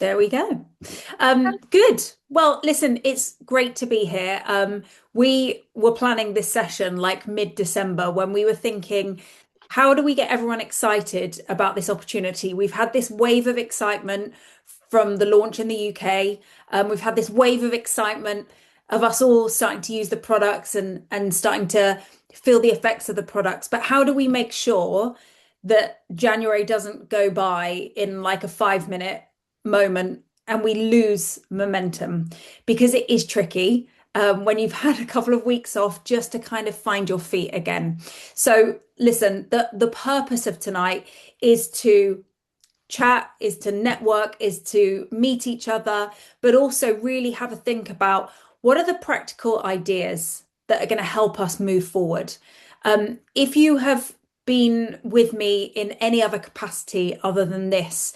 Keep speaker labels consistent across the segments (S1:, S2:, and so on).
S1: There we go. Good. Well, listen, it's great to be here. We were planning this session like mid-December when we were thinking, how do we get everyone excited about this opportunity? We've had this wave of excitement from the launch in the UK. We've had this wave of excitement of us all starting to use the products and starting to feel the effects of the products. But how do we make sure that January doesn't go by in like a 5 minute moment and we lose momentum? Because it is tricky when you've had a couple of weeks off just to kind of find your feet again. So listen, the purpose of tonight is to chat, is to network, is to meet each other, but also really have a think about what are the practical ideas that are going to help us move forward. If you have been with me in any other capacity other than this,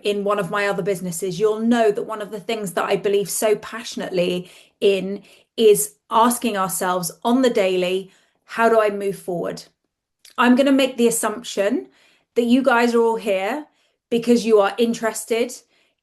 S1: in one of my other businesses, you'll know that one of the things that I believe so passionately in is asking ourselves on the daily, how do I move forward? I'm going to make the assumption that you guys are all here because you are interested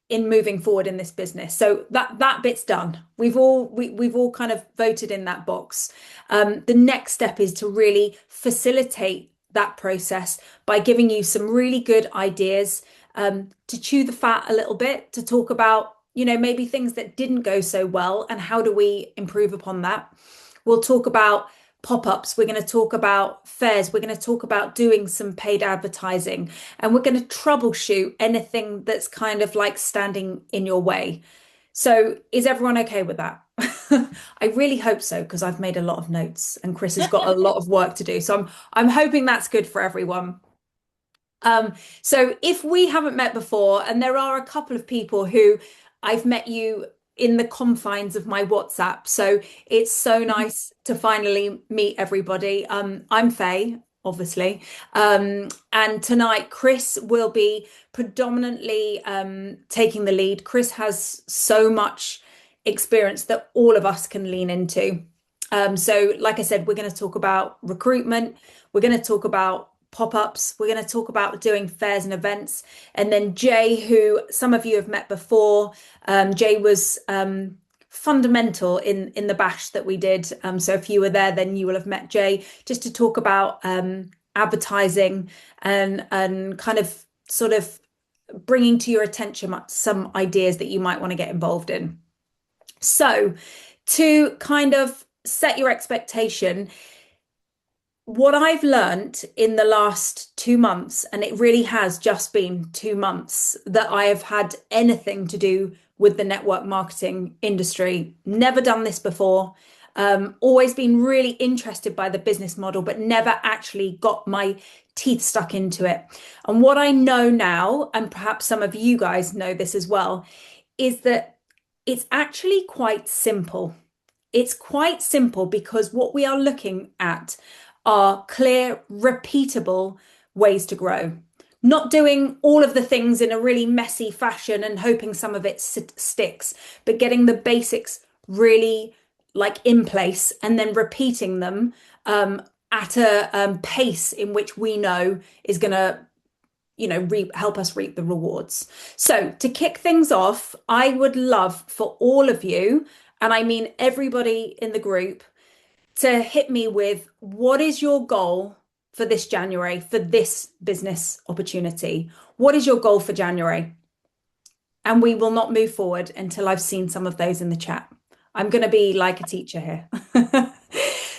S1: in moving forward in this business. So that bit's done. We've all kind of voted in that box. The next step is to really facilitate that process by giving you some really good ideas, to chew the fat a little bit, to talk about, maybe things that didn't go so well and how do we improve upon that. We'll talk about pop-ups, we're going to talk about fairs, we're going to talk about doing some paid advertising, and we're going to troubleshoot anything that's kind of like standing in your way. So is everyone okay with that? I really hope so, because I've made a lot of notes and Chris has got a lot of work to do. So I'm hoping that's good for everyone. So if we haven't met before, and there are a couple of people who I've met you in the confines of my WhatsApp, so it's so nice to finally meet everybody. I'm Faye, obviously, and tonight Chris will be predominantly taking the lead. Chris has so much experience that all of us can lean into. So, like I said, we're going to talk about recruitment, we're going to talk about pop-ups, we're going to talk about doing fairs and events, and then Jay, who some of you have met before. Jay was fundamental in the bash that we did. So if you were there, then you will have met Jay, just to talk about advertising and kind of sort of bringing to your attention some ideas that you might want to get involved in. So to kind of set your expectation, what I've learned in the last 2 months, and it really has just been 2 months that I have had anything to do with the network marketing industry. Never done this before. Always been really interested by the business model, but never actually got my teeth stuck into it. And what I know now, and perhaps some of you guys know this as well, is that it's actually quite simple. It's quite simple because what we are looking at are clear, repeatable ways to grow. Not doing all of the things in a really messy fashion and hoping some of it sticks, but getting the basics really like in place and then repeating them at a pace in which we know is going to help us reap the rewards. So to kick things off, I would love for all of you, and I mean everybody in the group, to hit me with what is your goal for this January, for this business opportunity? What is your goal for January? And we will not move forward until I've seen some of those in the chat. I'm going to be like a teacher here.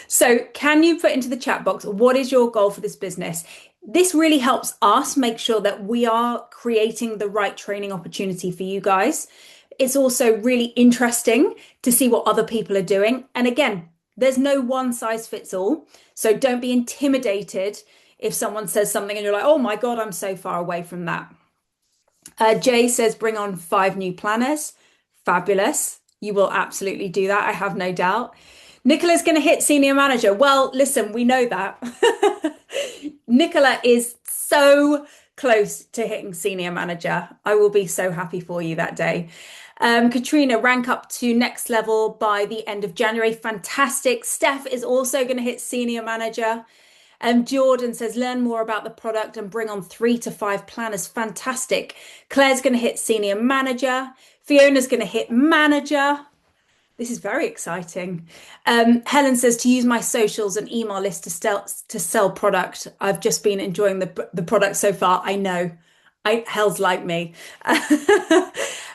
S1: So can you put into the chat box, what is your goal for this business? This really helps us make sure that we are creating the right training opportunity for you guys. It's also really interesting to see what other people are doing. And again, there's no one size fits all. So don't be intimidated if someone says something and you're like, oh my God, I'm so far away from that. Jay says, bring on 5 new planners. Fabulous. You will absolutely do that. I have no doubt. Nicola's going to hit senior manager. Well, listen, we know that. Nicola is so close to hitting senior manager. I will be so happy for you that day. Katrina, rank up to next level by the end of January. Fantastic. Steph is also going to hit senior manager. Jordan says, learn more about the product and bring on 3 to 5 planners. Fantastic. Claire's going to hit senior manager. Fiona's going to hit manager. This is very exciting. Helen says to use my socials and email list to sell product. I've just been enjoying the product so far. I know. Hell's like me.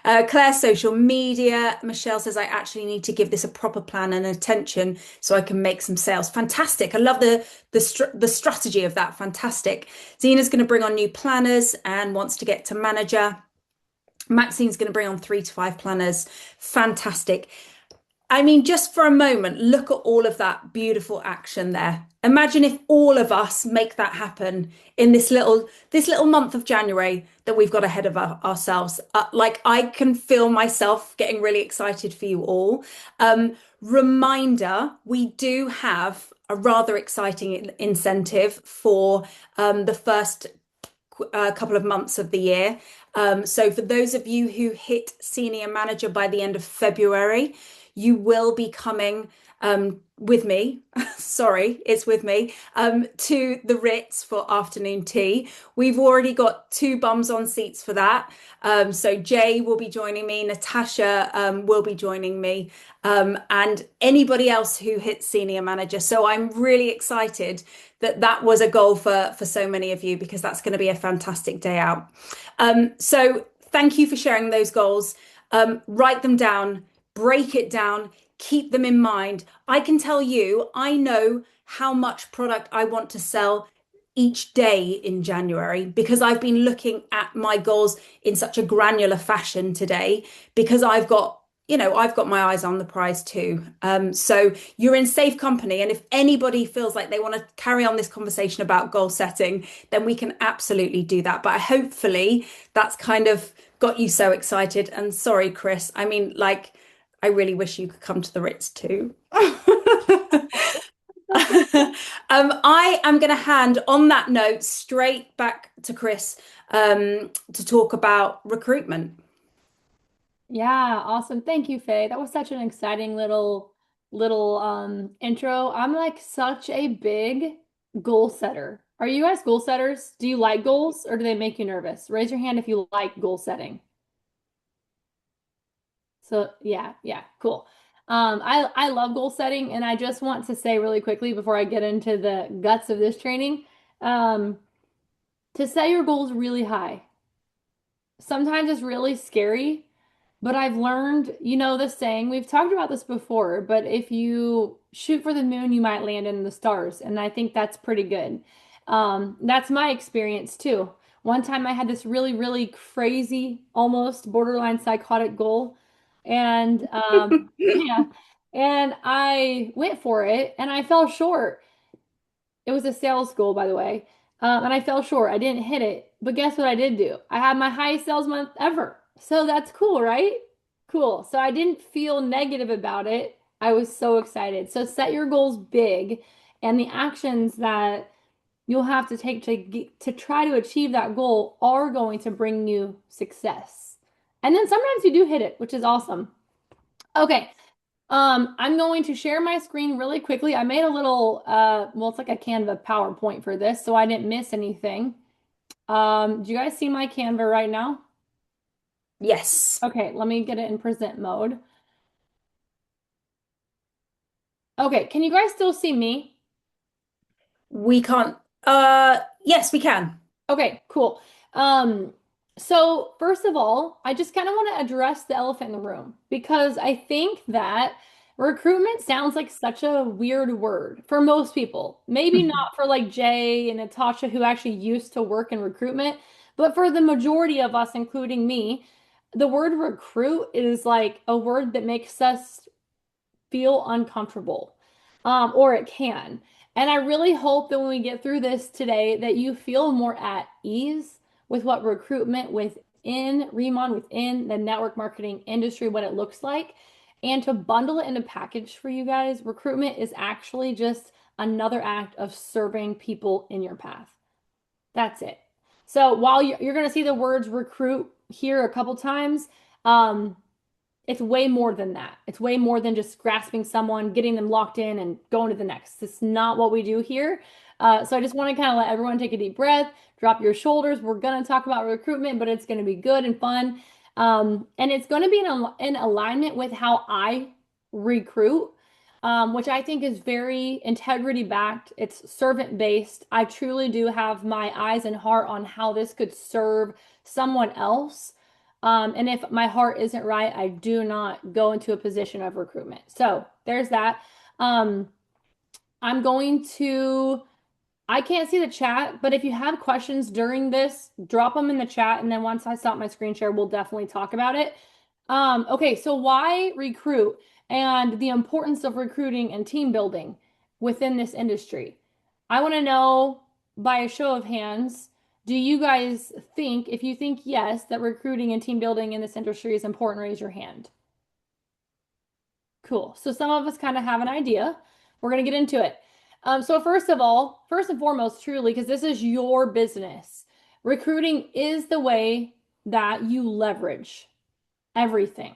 S1: Claire, social media. Michelle says I actually need to give this a proper plan and attention so I can make some sales. Fantastic. I love the strategy of that. Fantastic. Zena's going to bring on new planners and wants to get to manager. Maxine's going to bring on 3 to 5 planners. Fantastic. I mean, just for a moment, look at all of that beautiful action there. Imagine if all of us make that happen in this little month of January that we've got ahead of ourselves. Like I can feel myself getting really excited for you all. Reminder, we do have a rather exciting incentive for the first couple of months of the year. So for those of you who hit senior manager by the end of February, you will be coming with me. Sorry, it's with me to the Ritz for afternoon tea. We've already got 2 bums on seats for that. So Jay will be joining me, Natasha will be joining me, and anybody else who hits senior manager. So I'm really excited that that was a goal for so many of you because that's going to be a fantastic day out. So thank you for sharing those goals. Write them down. Break it down, keep them in mind. I can tell you, I know how much product I want to sell each day in January because I've been looking at my goals in such a granular fashion today because I've got my eyes on the prize too. So you're in safe company. And if anybody feels like they want to carry on this conversation about goal setting, then we can absolutely do that. But hopefully that's kind of got you so excited. And sorry, Chris, I mean, like, I really wish you could come to the Ritz too. I am going to hand on that note straight back to Chris to talk about recruitment.
S2: Yeah, awesome. Thank you, Faye. That was such an exciting little intro. I'm like such a big goal setter. Are you guys goal setters? Do you like goals or do they make you nervous? Raise your hand if you like goal setting. So yeah, yeah, cool. I love goal setting, and I just want to say really quickly before I get into the guts of this training, um, to set your goals really high. Sometimes it's really scary, but I've learned, you know, the saying, we've talked about this before, but if you shoot for the moon, you might land in the stars. And I think that's pretty good. That's my experience too. One time I had this really, really crazy, almost borderline psychotic goal. And yeah, and I went for it and I fell short. It was a sales goal, by the way. And I fell short. I didn't hit it. But guess what I did do? I had my highest sales month ever. So that's cool, right? Cool. So I didn't feel negative about it. I was so excited. So set your goals big and the actions that you'll have to take to try to achieve that goal are going to bring you success. And then sometimes you do hit it, which is awesome. Okay. I'm going to share my screen really quickly. I made a little, well, it's like a Canva PowerPoint for this, so I didn't miss anything. Do you guys see my Canva right now?
S1: Yes,
S2: Okay, let me get it in present mode. Okay, can you guys still see me?
S1: we can't. Yes, we can.
S2: Okay, cool. Um, so first of all, I just kind of want to address the elephant in the room because I think that recruitment sounds like such a weird word for most people. Maybe not for like Jay and Natasha who actually used to work in recruitment, but for the majority of us, including me, the word recruit is like a word that makes us feel uncomfortable, or it can. And I really hope that when we get through this today, that you feel more at ease with what recruitment within Remon, within the network marketing industry, what it looks like. And to bundle it in a package for you guys, recruitment is actually just another act of serving people in your path. That's it. So while you're going to see the words recruit here a couple times, um, it's way more than that. It's way more than just grasping someone, getting them locked in, and going to the next. It's not what we do here. So I just want to kind of let everyone take a deep breath, drop your shoulders. We're going to talk about recruitment, but it's going to be good and fun. And it's going to be in alignment with how I recruit, which I think is very integrity backed. It's servant based. I truly do have my eyes and heart on how this could serve someone else. And if my heart isn't right, I do not go into a position of recruitment. So there's that. Um, I'm going to, I can't see the chat, but if you have questions during this, drop them in the chat. And then once I stop my screen share, we'll definitely talk about it. Okay, so why recruit and the importance of recruiting and team building within this industry? I want to know by a show of hands, do you guys think, if you think yes, that recruiting and team building in this industry is important, raise your hand. Cool. So some of us kind of have an idea. We're going to get into it. So first of all, first and foremost, truly, because this is your business, recruiting is the way that you leverage everything.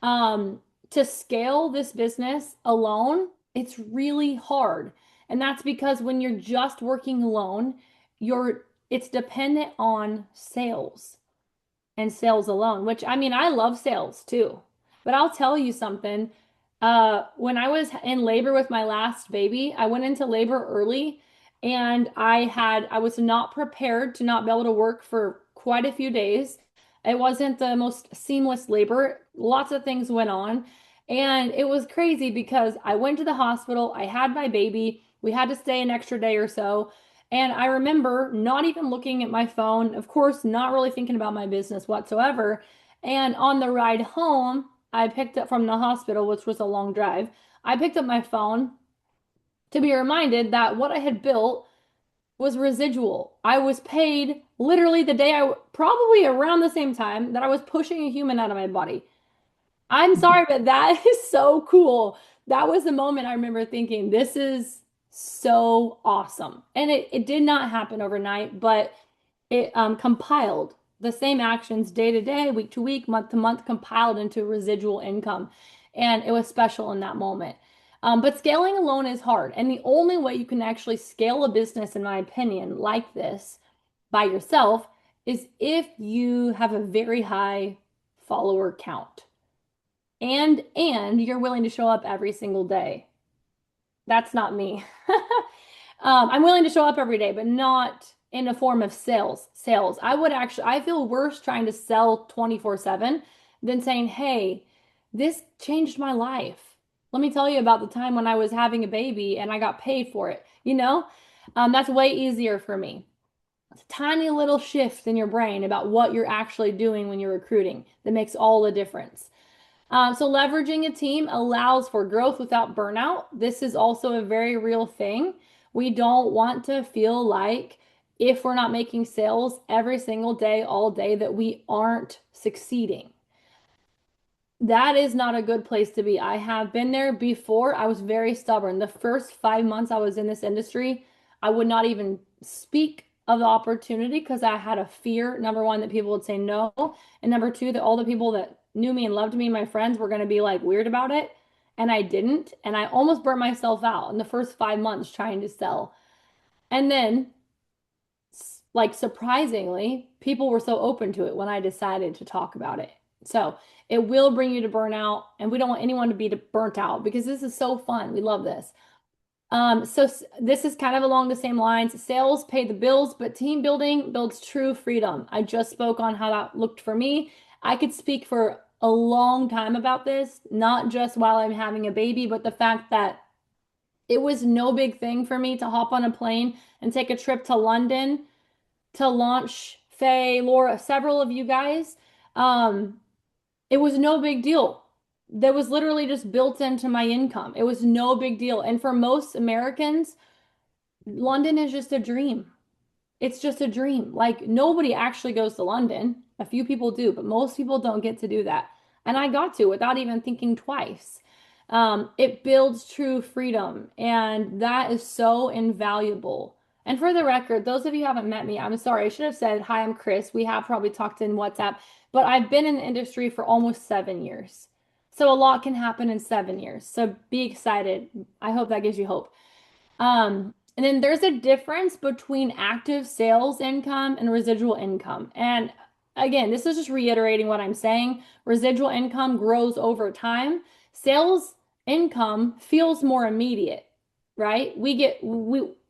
S2: Um, to scale this business alone, it's really hard. And that's because when you're just working alone, it's dependent on sales and sales alone, which I mean, I love sales too. But I'll tell you something. When I was in labor with my last baby, I went into labor early and I was not prepared to not be able to work for quite a few days. It wasn't the most seamless labor. Lots of things went on. And it was crazy because I went to the hospital, I had my baby, we had to stay an extra day or so. And I remember not even looking at my phone, of course, not really thinking about my business whatsoever. And on the ride home, I picked up from the hospital, which was a long drive. I picked up my phone to be reminded that what I had built was residual. I was paid literally the day probably around the same time that I was pushing a human out of my body. I'm sorry, but that is so cool. That was the moment I remember thinking, this is so awesome. And it did not happen overnight, but it compiled the same actions day to day, week to week, month to month, compiled into residual income. And it was special in that moment. But scaling alone is hard. And the only way you can actually scale a business, in my opinion, like this by yourself is if you have a very high follower count and you're willing to show up every single day. That's not me. I'm willing to show up every day, but not in a form of sales. I feel worse trying to sell 24/7 than saying, hey, this changed my life. Let me tell you about the time when I was having a baby and I got paid for it. That's way easier for me. It's a tiny little shift in your brain about what you're actually doing when you're recruiting that makes all the difference. So leveraging a team allows for growth without burnout. This is also a very real thing. We don't want to feel like if we're not making sales every single day, all day, that we aren't succeeding. That is not a good place to be. I have been there before. I was very stubborn. The first 5 months I was in this industry, I would not even speak of the opportunity because I had a fear, number one, that people would say no, and number two, that all the people that knew me and loved me, my friends, were going to be like weird about it. And I didn't. And I almost burnt myself out in the first 5 months trying to sell. And then, like, surprisingly, people were so open to it when I decided to talk about it. So it will bring you to burnout, and we don't want anyone to be burnt out because this is so fun. We love this. So this is kind of along the same lines. Sales pay the bills, but team building builds true freedom. I just spoke on how that looked for me. I could speak for a long time about this, not just while I'm having a baby, but the fact that it was no big thing for me to hop on a plane and take a trip to London to launch Faye, Laura, several of you guys. It was no big deal. That was literally just built into my income. It was no big deal. And for most Americans, London is just a dream. It's just a dream. Like nobody actually goes to London. A few people do, but most people don't get to do that. And I got to without even thinking twice. It builds true freedom, and that is so invaluable. And for the record, those of you who haven't met me, I'm sorry. I should have said, hi, I'm Chris. We have probably talked in WhatsApp, but I've been in the industry for almost 7 years. So a lot can happen in 7 years. So be excited. I hope that gives you hope. And then there's a difference between active sales income and residual income. And again, this is just reiterating what I'm saying. Residual income grows over time. Sales income feels more immediate, right? We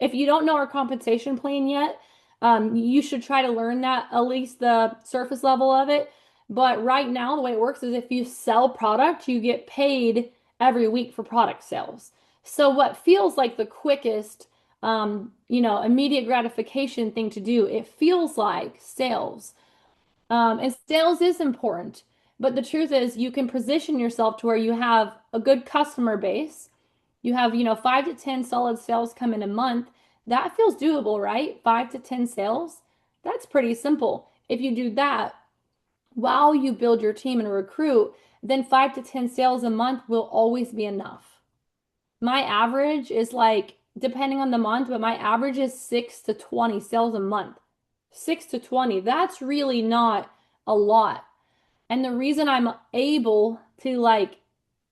S2: if you don't know our compensation plan yet, you should try to learn that, at least the surface level of it. But right now, the way it works is if you sell product, you get paid every week for product sales. So what feels like the quickest immediate gratification thing to do. It feels like sales. And sales is important. But the truth is, you can position yourself to where you have a good customer base. You have, 5 to 10 solid sales come in a month. That feels doable, right? 5 to 10 sales. That's pretty simple. If you do that while you build your team and recruit, then 5 to 10 sales a month will always be enough. My average is like, depending on the month, but my average is 6 to 20 sales a month. 6 to 20, that's really not a lot. And the reason I'm able to like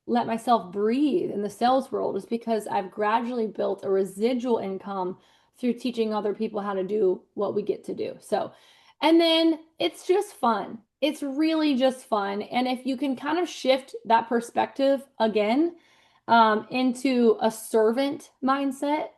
S2: let myself breathe in the sales world is because I've gradually built a residual income through teaching other people how to do what we get to do. So, and then it's just fun. It's really just fun. And if you can kind of shift that perspective again, into a servant mindset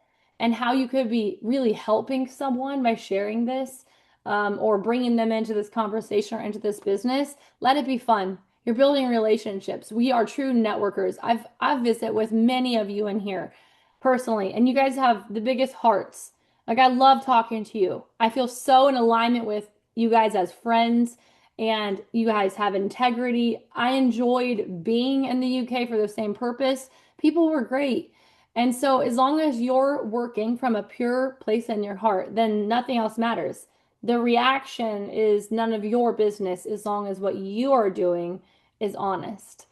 S2: and how you could be really helping someone by sharing this, or bringing them into this conversation or into this business, let it be fun. You're building relationships. We are true networkers. I've visited with many of you in here personally, and you guys have the biggest hearts. Like I love talking to you. I feel so in alignment with you guys as friends, and you guys have integrity. I enjoyed being in the UK for the same purpose. People were great. And so as long as you're working from a pure place in your heart, then nothing else matters. The reaction is none of your business as long as what you are doing is honest.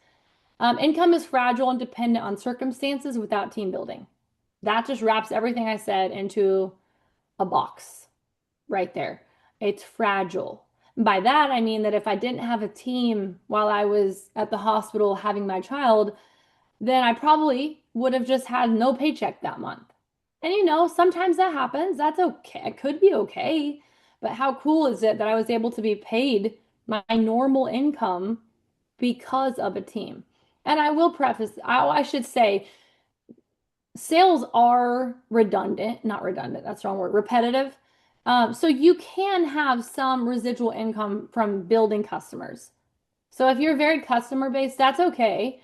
S2: Income is fragile and dependent on circumstances without team building. That just wraps everything I said into a box right there. It's fragile. By that, I mean that if I didn't have a team while I was at the hospital having my child, then I probably would have just had no paycheck that month. And sometimes that happens. That's okay. It could be okay. But how cool is it that I was able to be paid my normal income because of a team? And I will preface, I should say, sales are redundant, not redundant, that's the wrong word, repetitive. So you can have some residual income from building customers. So if you're very customer based, that's okay.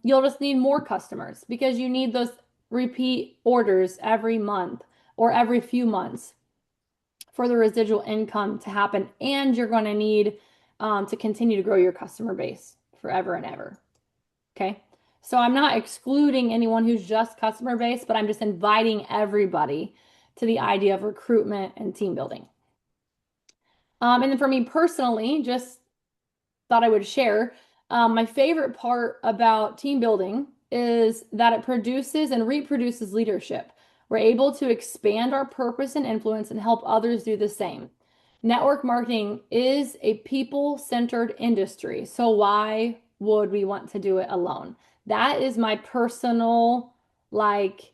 S2: You'll just need more customers because you need those repeat orders every month or every few months for the residual income to happen. And you're going to need to continue to grow your customer base forever and ever. Okay. So I'm not excluding anyone who's just customer based, but I'm just inviting everybody to the idea of recruitment and team building. And then for me personally, just thought I would share, my favorite part about team building is that it produces and reproduces leadership. We're able to expand our purpose and influence and help others do the same. Network marketing is a people-centered industry, so why would we want to do it alone? That is my personal, like,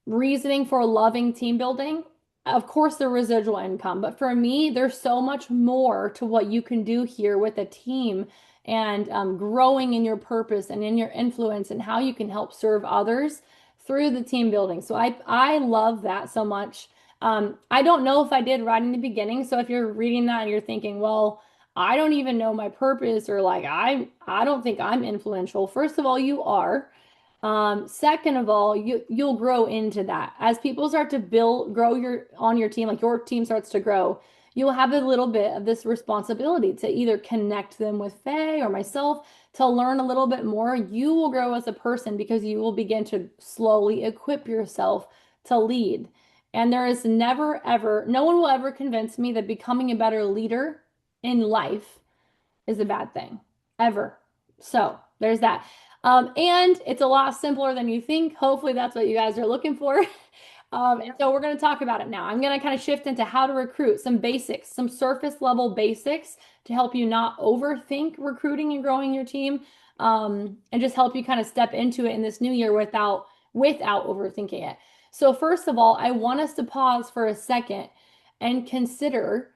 S2: reasoning for loving team building. Of course, the residual income, but for me, there's so much more to what you can do here with a team and growing in your purpose and in your influence and how you can help serve others through the team building. So I love that so much. I don't know if I did right in the beginning. So if you're reading that and you're thinking, well, I don't even know my purpose, or like I don't think I'm influential. First of all, you are. Second of all, you'll grow into that. As people start to grow on your team, like your team starts to grow, you'll have a little bit of this responsibility to either connect them with Faye or myself to learn a little bit more. You will grow as a person because you will begin to slowly equip yourself to lead. And there is never, ever, no one will ever convince me that becoming a better leader in life is a bad thing, ever. So there's that. And it's a lot simpler than you think. Hopefully that's what you guys are looking for. And so we're going to talk about it now. I'm going to kind of shift into how to recruit, some basics, some surface level basics to help you not overthink recruiting and growing your team, and just help you kind of step into it in this new year without overthinking it. So, first of all, I want us to pause for a second and consider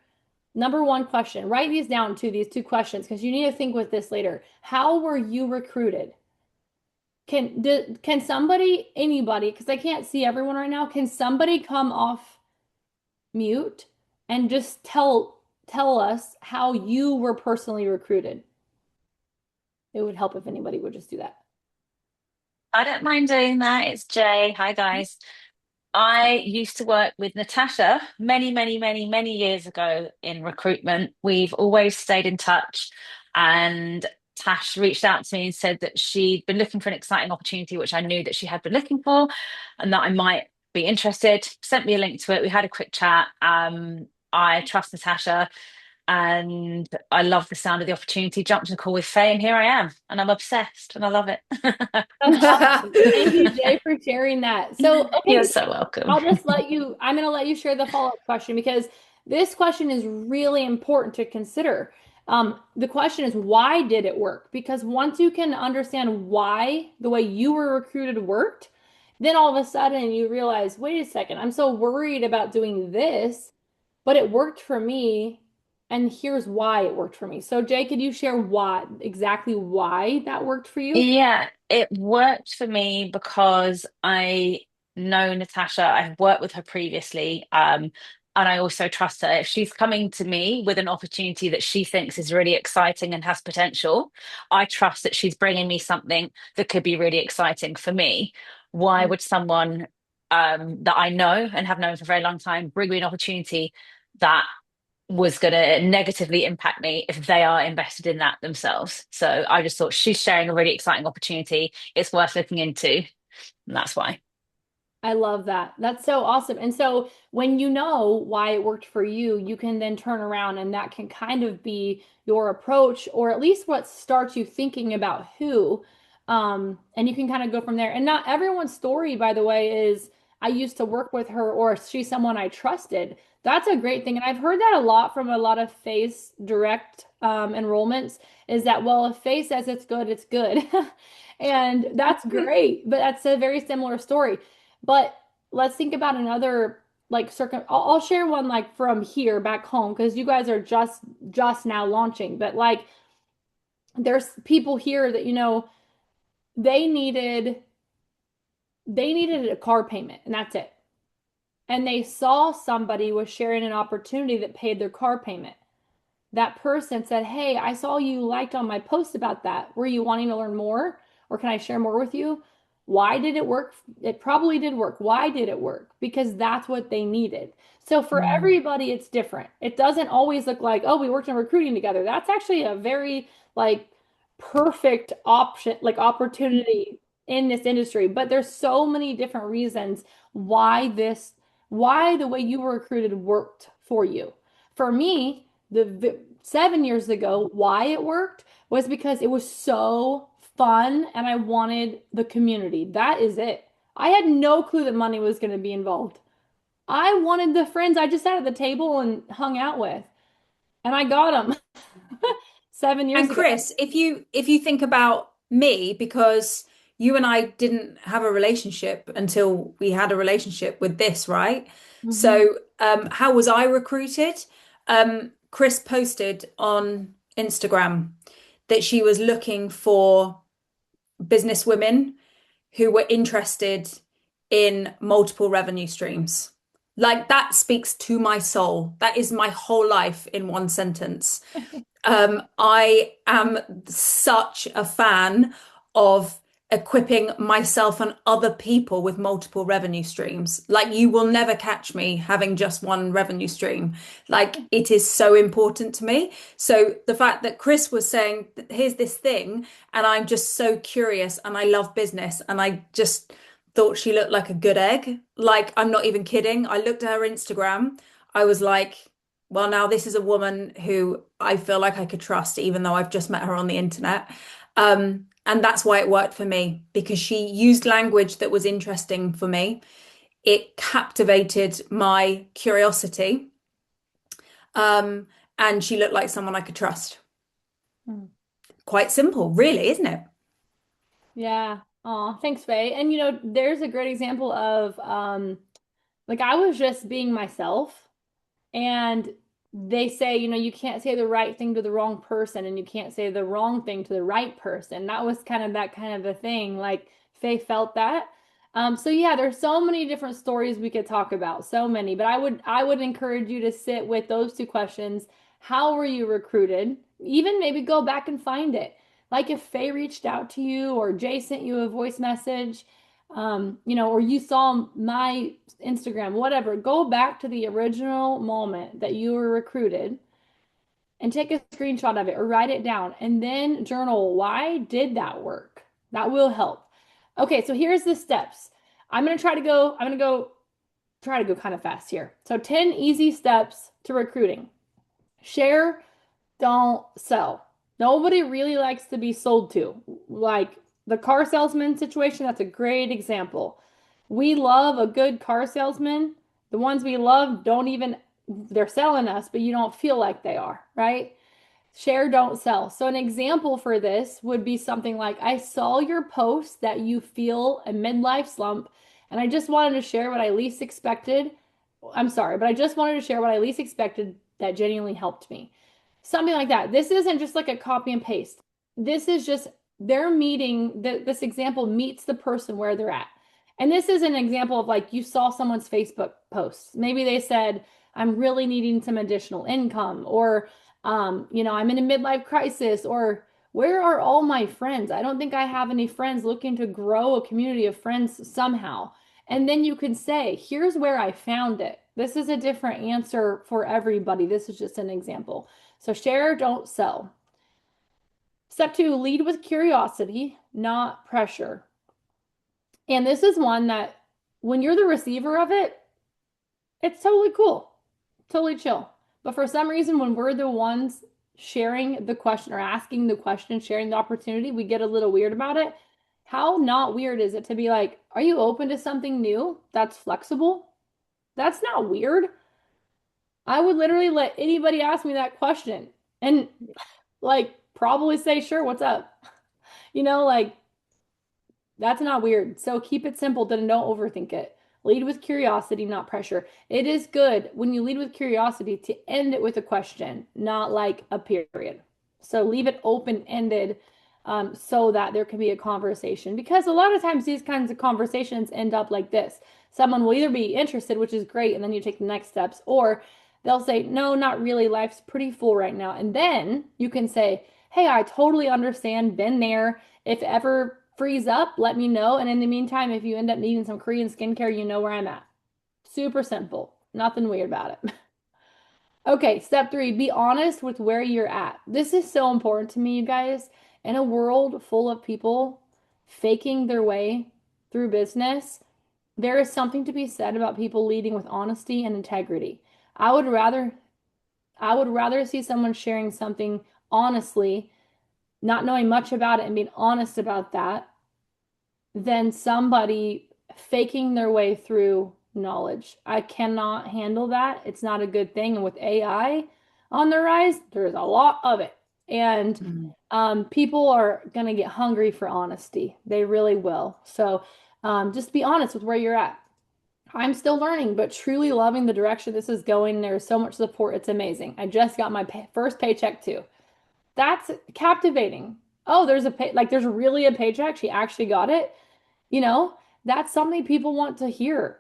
S2: number one question. Write these down too, these two questions, because you need to think with this later. How were you recruited? Can somebody, anybody, because I can't see everyone right now, can somebody come off mute and just tell us how you were personally recruited? It would help if anybody would just do that.
S3: I don't mind doing that. It's Jay. Hi, guys. I used to work with Natasha many, many, many, many years ago in recruitment. We've always stayed in touch, and Tash reached out to me and said that she'd been looking for an exciting opportunity, which I knew that she had been looking for, and that I might be interested. Sent me a link to it. We had a quick chat. I trust Natasha, and I love the sound of the opportunity. Jumped in a call with Faye, and here I am, and I'm obsessed, and I love it.
S2: That's awesome. Thank you, Jay, for sharing that. So,
S3: You're
S2: okay,
S3: so welcome.
S2: I'll just let you, I'm going to let you share the follow-up question because this question is really important to consider. The question is, why did it work? Because once you can understand why the way you were recruited worked, then all of a sudden you realize, wait a second, I'm so worried about doing this, but it worked for me, and here's why it worked for me. So, Jay, could you share exactly why that worked for you?
S3: Yeah, it worked for me because I know Natasha. I've worked with her previously, and I also trust her. If she's coming to me with an opportunity that she thinks is really exciting and has potential, I trust that she's bringing me something that could be really exciting for me. Why would someone that I know and have known for a very long time bring me an opportunity that was going to negatively impact me if they are invested in that themselves? So I just thought she's sharing a really exciting opportunity. It's worth looking into, and that's why.
S2: I love that. That's so awesome. And so when you know why it worked for you, you can then turn around and that can kind of be your approach, or at least what starts you thinking about who. And you can kind of go from there. And not everyone's story, by the way, is I used to work with her or she's someone I trusted. That's a great thing. And I've heard that a lot from a lot of Face direct enrollments is that, well, if Face says it's good, it's good. And that's great. But that's a very similar story. But let's think about another like I'll share one like from here back home because you guys are just now launching. But like there's people here that they needed they needed a car payment and that's it. And they saw somebody was sharing an opportunity that paid their car payment. That person said, "Hey, I saw you liked on my post about that. Were you wanting to learn more? Or can I share more with you?" Why did it work? It probably did work. Why did it work? Because that's what they needed. So for
S3: Mm.
S2: everybody, it's different. It doesn't always look like, oh, we worked in recruiting together. That's actually a very like perfect option, like opportunity in this industry. But there's so many different reasons why the way you were recruited worked for you. For me, 7 years ago, why it worked was because it was so fun and I wanted the community. That is it. I had no clue that money was going to be involved. I wanted the friends I just sat at the table and hung out with, and I got them 7 years
S1: And
S2: ago.
S1: Chris, if you think about me, because you and I didn't have a relationship until we had a relationship with this, right?
S2: Mhm.
S1: So, how was I recruited? Chris posted on Instagram that she was looking for business women who were interested in multiple revenue streams. Like that speaks to my soul. That is my whole life in one sentence. I am such a fan of equipping myself and other people with multiple revenue streams. Like, you will never catch me having just one revenue stream. Like, it is so important to me. So, the fact that Chris was saying, here's this thing, and I'm just so curious and I love business, and I just thought she looked like a good egg. Like, I'm not even kidding. I looked at her Instagram. I was like, well, now this is a woman who I feel like I could trust, even though I've just met her on the internet. And that's why it worked for me, because she used language that was interesting for me. It captivated my curiosity. Um, and she looked like someone I could trust.
S2: Mm.
S1: Quite simple, really, isn't it?
S2: Yeah. Aw, thanks, Faye. And there's a great example of like I was just being myself, and they say, you can't say the right thing to the wrong person, and you can't say the wrong thing to the right person. That was kind of a thing. Like Faye felt that. So yeah, there's so many different stories we could talk about, so many. But I would encourage you to sit with those two questions. How were you recruited? Even maybe go back and find it. Like if Faye reached out to you or Jay sent you a voice message, or you saw my Instagram, whatever, go back to the original moment that you were recruited and take a screenshot of it or write it down and then journal why did that work? That will help. Okay, so here's the steps. I'm gonna go try to go kind of fast here. So 10 easy steps to recruiting. Share, don't sell. Nobody really likes to be sold to. Like the car salesman situation, that's a great example. We love a good car salesman. The ones we love don't even, they're selling us, but you don't feel like they are, right? Share, don't sell. So, an example for this would be something like I saw your post that you feel a midlife slump, and I just wanted to share what I least expected. I'm sorry, but I just wanted to share what I least expected that genuinely helped me. Something like that. This isn't just like a copy and paste. This is just they're meeting, this example meets the person where they're at. And this is an example of like you saw someone's Facebook posts. Maybe they said, I'm really needing some additional income, or, I'm in a midlife crisis, or where are all my friends? I don't think I have any friends looking to grow a community of friends somehow. And then you can say, here's where I found it. This is a different answer for everybody. This is just an example. So share, don't sell. Step two, lead with curiosity, not pressure. And this is one that when you're the receiver of it, it's totally cool, totally chill. But for some reason, when we're the ones sharing the question or asking the question, sharing the opportunity, we get a little weird about it. How not weird is it to be like, are you open to something new that's flexible? That's not weird. I would literally let anybody ask me that question and like probably say, sure, what's up? Like that's not weird. So keep it simple, then don't overthink it. Lead with curiosity, not pressure. It is good when you lead with curiosity to end it with a question, not like a period. So leave it open-ended, so that there can be a conversation. Because a lot of times these kinds of conversations end up like this. Someone will either be interested, which is great, and then you take the next steps, or they'll say, no, not really. Life's pretty full right now. And then you can say, hey, I totally understand, been there. If ever frees up, let me know. And in the meantime, if you end up needing some Korean skincare, you know where I'm at. Super simple. Nothing weird about it. Okay, step three, be honest with where you're at. This is so important to me, you guys. In a world full of people faking their way through business, there is something to be said about people leading with honesty and integrity. I would rather I would rather see someone sharing something honestly, not knowing much about it and being honest about that, than somebody faking their way through knowledge. I cannot handle that. It's not a good thing. And with AI on the rise, there's a lot of it. And people are going to get hungry for honesty. They really will. So just be honest with where you're at. I'm still learning, but truly loving the direction this is going. There's so much support. It's amazing. I just got my first paycheck too. That's captivating. Oh, there's really a paycheck. She actually got it. You know, that's something people want to hear.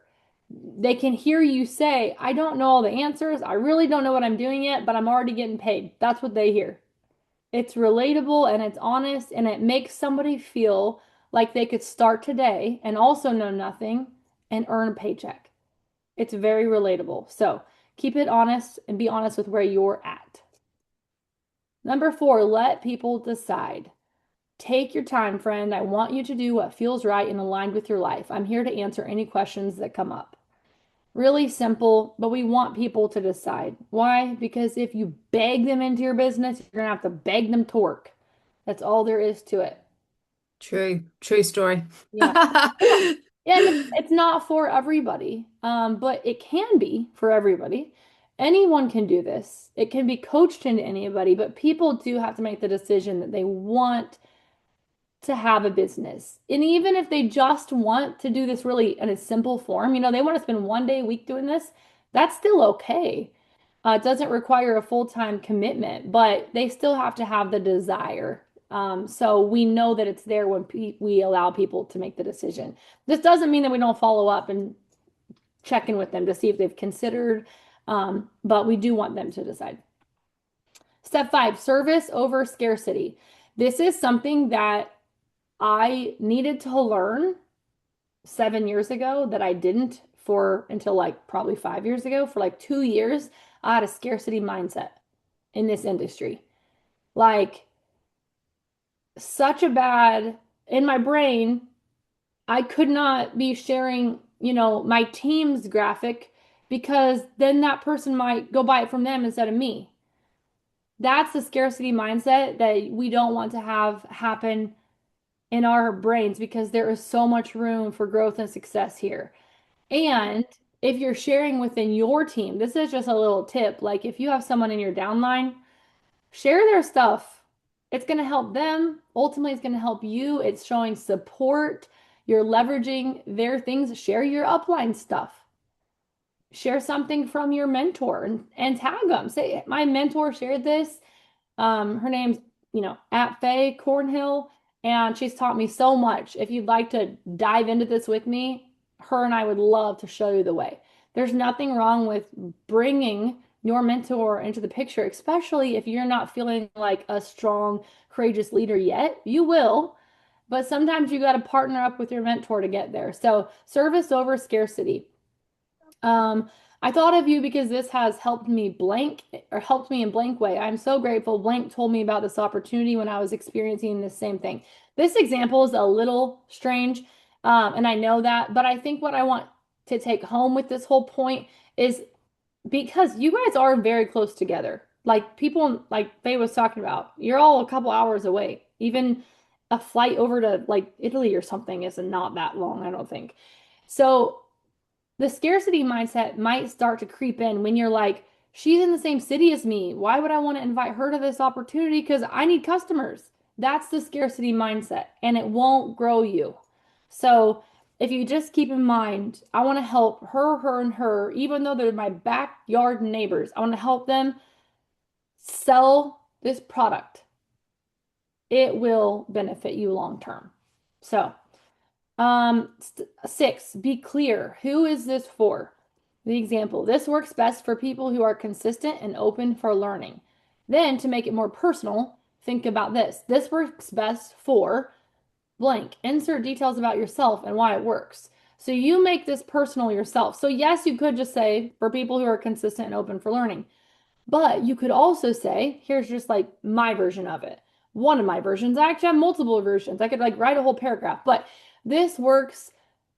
S2: They can hear you say, I don't know all the answers. I really don't know what I'm doing yet, but I'm already getting paid. That's what they hear. It's relatable and it's honest and it makes somebody feel like they could start today and also know nothing and earn a paycheck. It's very relatable. So keep it honest and be honest with where you're at. Number four, let people decide. Take your time, friend. I want you to do what feels right and aligned with your life. I'm here to answer any questions that come up. Really simple, but we want people to decide. Why? Because if you beg them into your business, you're going to have to beg them to work. That's all there is to it.
S1: True story.
S2: Yeah. Yeah, and it's not for everybody, but it can be for everybody. Anyone can do this. It can be coached into anybody, but people do have to make the decision that they want to have a business. And even if they just want to do this really in a simple form, they want to spend 1 day a week doing this, that's still okay. It doesn't require a full-time commitment, but they still have to have the desire. So we know that it's there when we allow people to make the decision. This doesn't mean that we don't follow up and check in with them to see if they've considered, but we do want them to decide. Step 5, service over scarcity. This is something that I needed to learn 7 years ago that I didn't until like probably 5 years ago. For like 2 years, I had a scarcity mindset in this industry. Like such a bad in my brain, I could not be sharing, my team's graphic because then that person might go buy it from them instead of me. That's the scarcity mindset that we don't want to have happen in our brains because there is so much room for growth and success here. And if you're sharing within your team, this is just a little tip. Like if you have someone in your downline, share their stuff. It's going to help them. Ultimately, it's going to help you. It's showing support. You're leveraging their things. Share your upline stuff. Share something from your mentor and tag them. Say, my mentor shared this. Her name's, at Faye Cornhill, and she's taught me so much. If you'd like to dive into this with me, her and I would love to show you the way. There's nothing wrong with bringing your mentor into the picture, especially if you're not feeling like a strong, courageous leader yet. You will, but sometimes you got to partner up with your mentor to get there. So service over scarcity. I thought of you because this has helped me in blank way. I'm so grateful blank told me about this opportunity when I was experiencing the same thing. This example is a little strange, and I know that, but I think what I want to take home with this whole point is because you guys are very close together. Like people, like Faye was talking about, you're all a couple hours away. Even a flight over to like Italy or something is not that long, I don't think. So the scarcity mindset might start to creep in when you're like, she's in the same city as me. Why would I want to invite her to this opportunity? Because I need customers. That's the scarcity mindset, and it won't grow you. So if you just keep in mind, I want to help her, and her, even though they're my backyard neighbors, I want to help them sell this product. It will benefit you long term. So 6, be clear. Who is this for? The example, this works best for people who are consistent and open for learning. Then to make it more personal, think about this. This works best for blank. Insert details about yourself and why it works. So you make this personal yourself. So yes, you could just say for people who are consistent and open for learning. But you could also say, here's just like my version of it. One of my versions. I actually have multiple versions. I could like write a whole paragraph, but this works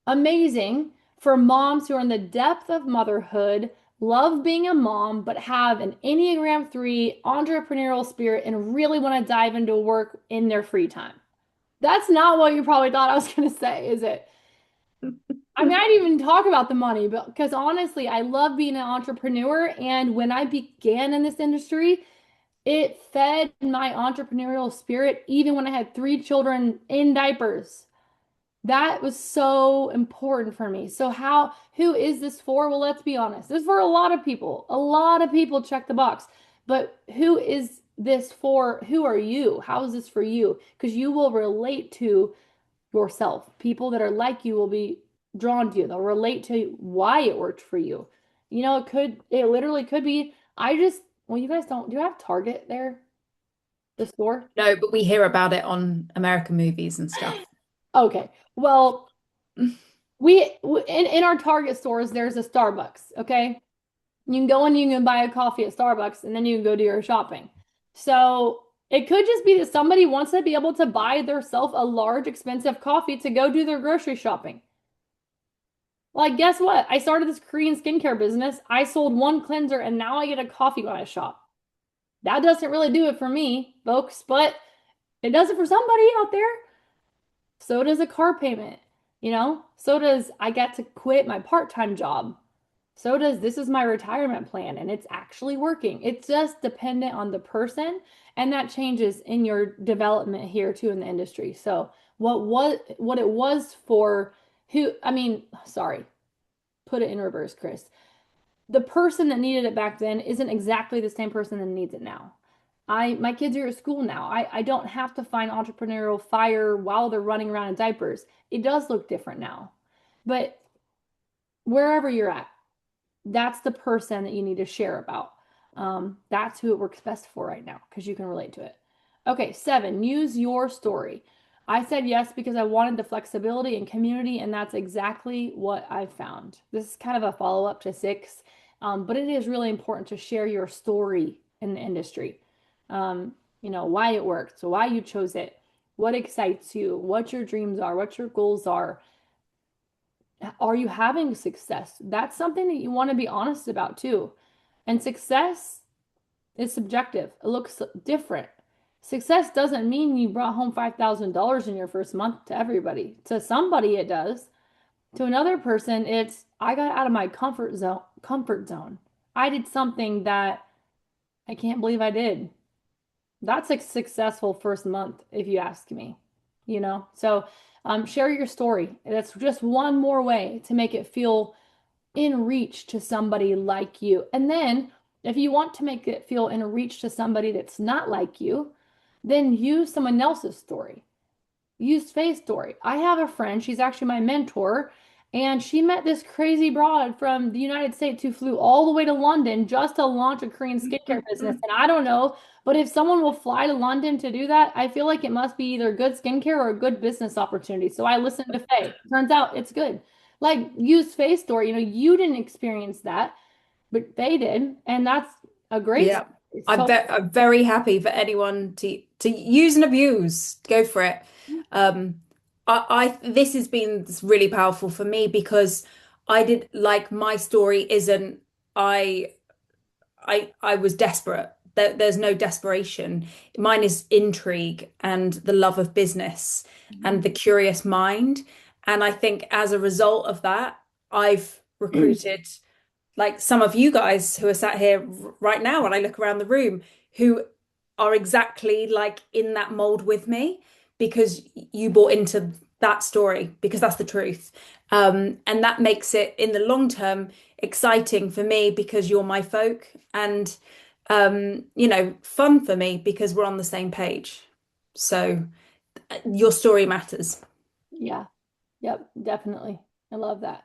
S2: amazing for moms who are in the depth of motherhood, love being a mom, but have an Enneagram 3 entrepreneurial spirit and really want to dive into work in their free time. That's not what you probably thought I was going to say, is it? I mean, I didn't even talk about the money, but because honestly, I love being an entrepreneur. And when I began in this industry, it fed my entrepreneurial spirit, even when I had 3 children in diapers. That was so important for me. So who is this for? Well, let's be honest. This is for a lot of people. A lot of people check the box. But who is this for? Who are you? How is this for you? Because you will relate to yourself. People that are like you will be drawn to you. They'll relate to why it worked for you. It literally could be, well, you guys do you have Target there? The store?
S1: No, but we hear about it on American movies and stuff.
S2: Okay. Well, in our Target stores, there's a Starbucks, okay? You can go and you can buy a coffee at Starbucks and then you can go do your shopping. So it could just be that somebody wants to be able to buy themselves a large, expensive coffee to go do their grocery shopping. Like, guess what? I started this Korean skincare business. I sold 1 cleanser and now I get a coffee when I shop. That doesn't really do it for me, folks, but it does it for somebody out there. So does a car payment, So does I get to quit my part-time job So does this is my retirement plan and it's actually working. It's just dependent on the person and that changes in your development here too in the industry. So what it was for who, I mean, sorry, put it in reverse, Chris. The person that needed it back then isn't exactly the same person that needs it now. My kids are at school now. I don't have to find entrepreneurial fire while they're running around in diapers. It does look different now. But wherever you're at, that's the person that you need to share about. That's who it works best for right now because you can relate to it. Okay, 7, use your story. I said yes because I wanted the flexibility and community, and that's exactly what I found. This is kind of a follow-up to 6, but it is really important to share your story in the industry. Why it worked, so why you chose it, what excites you, what your dreams are, what your goals are. Are you having success? That's something that you want to be honest about too. And success is subjective. It looks different. Success doesn't mean you brought home $5,000 in your first month to everybody. To somebody it does. To another person, it's I got out of my comfort zone. I did something that I can't believe I did. That's a successful first month, if you ask me, So share your story. That's just one more way to make it feel in reach to somebody like you. And then if you want to make it feel in reach to somebody that's not like you, then use someone else's story. Use Faye's story. I have a friend, she's actually my mentor, and she met this crazy broad from the United States who flew all the way to London just to launch a Korean skincare business. And I don't know, but if someone will fly to London to do that, I feel like it must be either good skincare or a good business opportunity. So I listened to Faye. Turns out it's good. Like use Faye's story. You didn't experience that, but Faye did, and that's a great
S1: Yeah.
S2: story.
S1: I'm very happy for anyone to use and abuse. Go for it. Um, this has been really powerful for me because I did like my story isn't I I was desperate. There's no desperation. Mine is intrigue and the love of business and the curious mind. And I think as a result of that, I've recruited like some of you guys who are sat here right now when I look around the room who are exactly like in that mold with me because you bought into that story because that's the truth. And that makes it in the long term exciting for me because you're my folk and fun for me because we're on the same page. So your story matters.
S2: Yeah. Yep, definitely. I love that.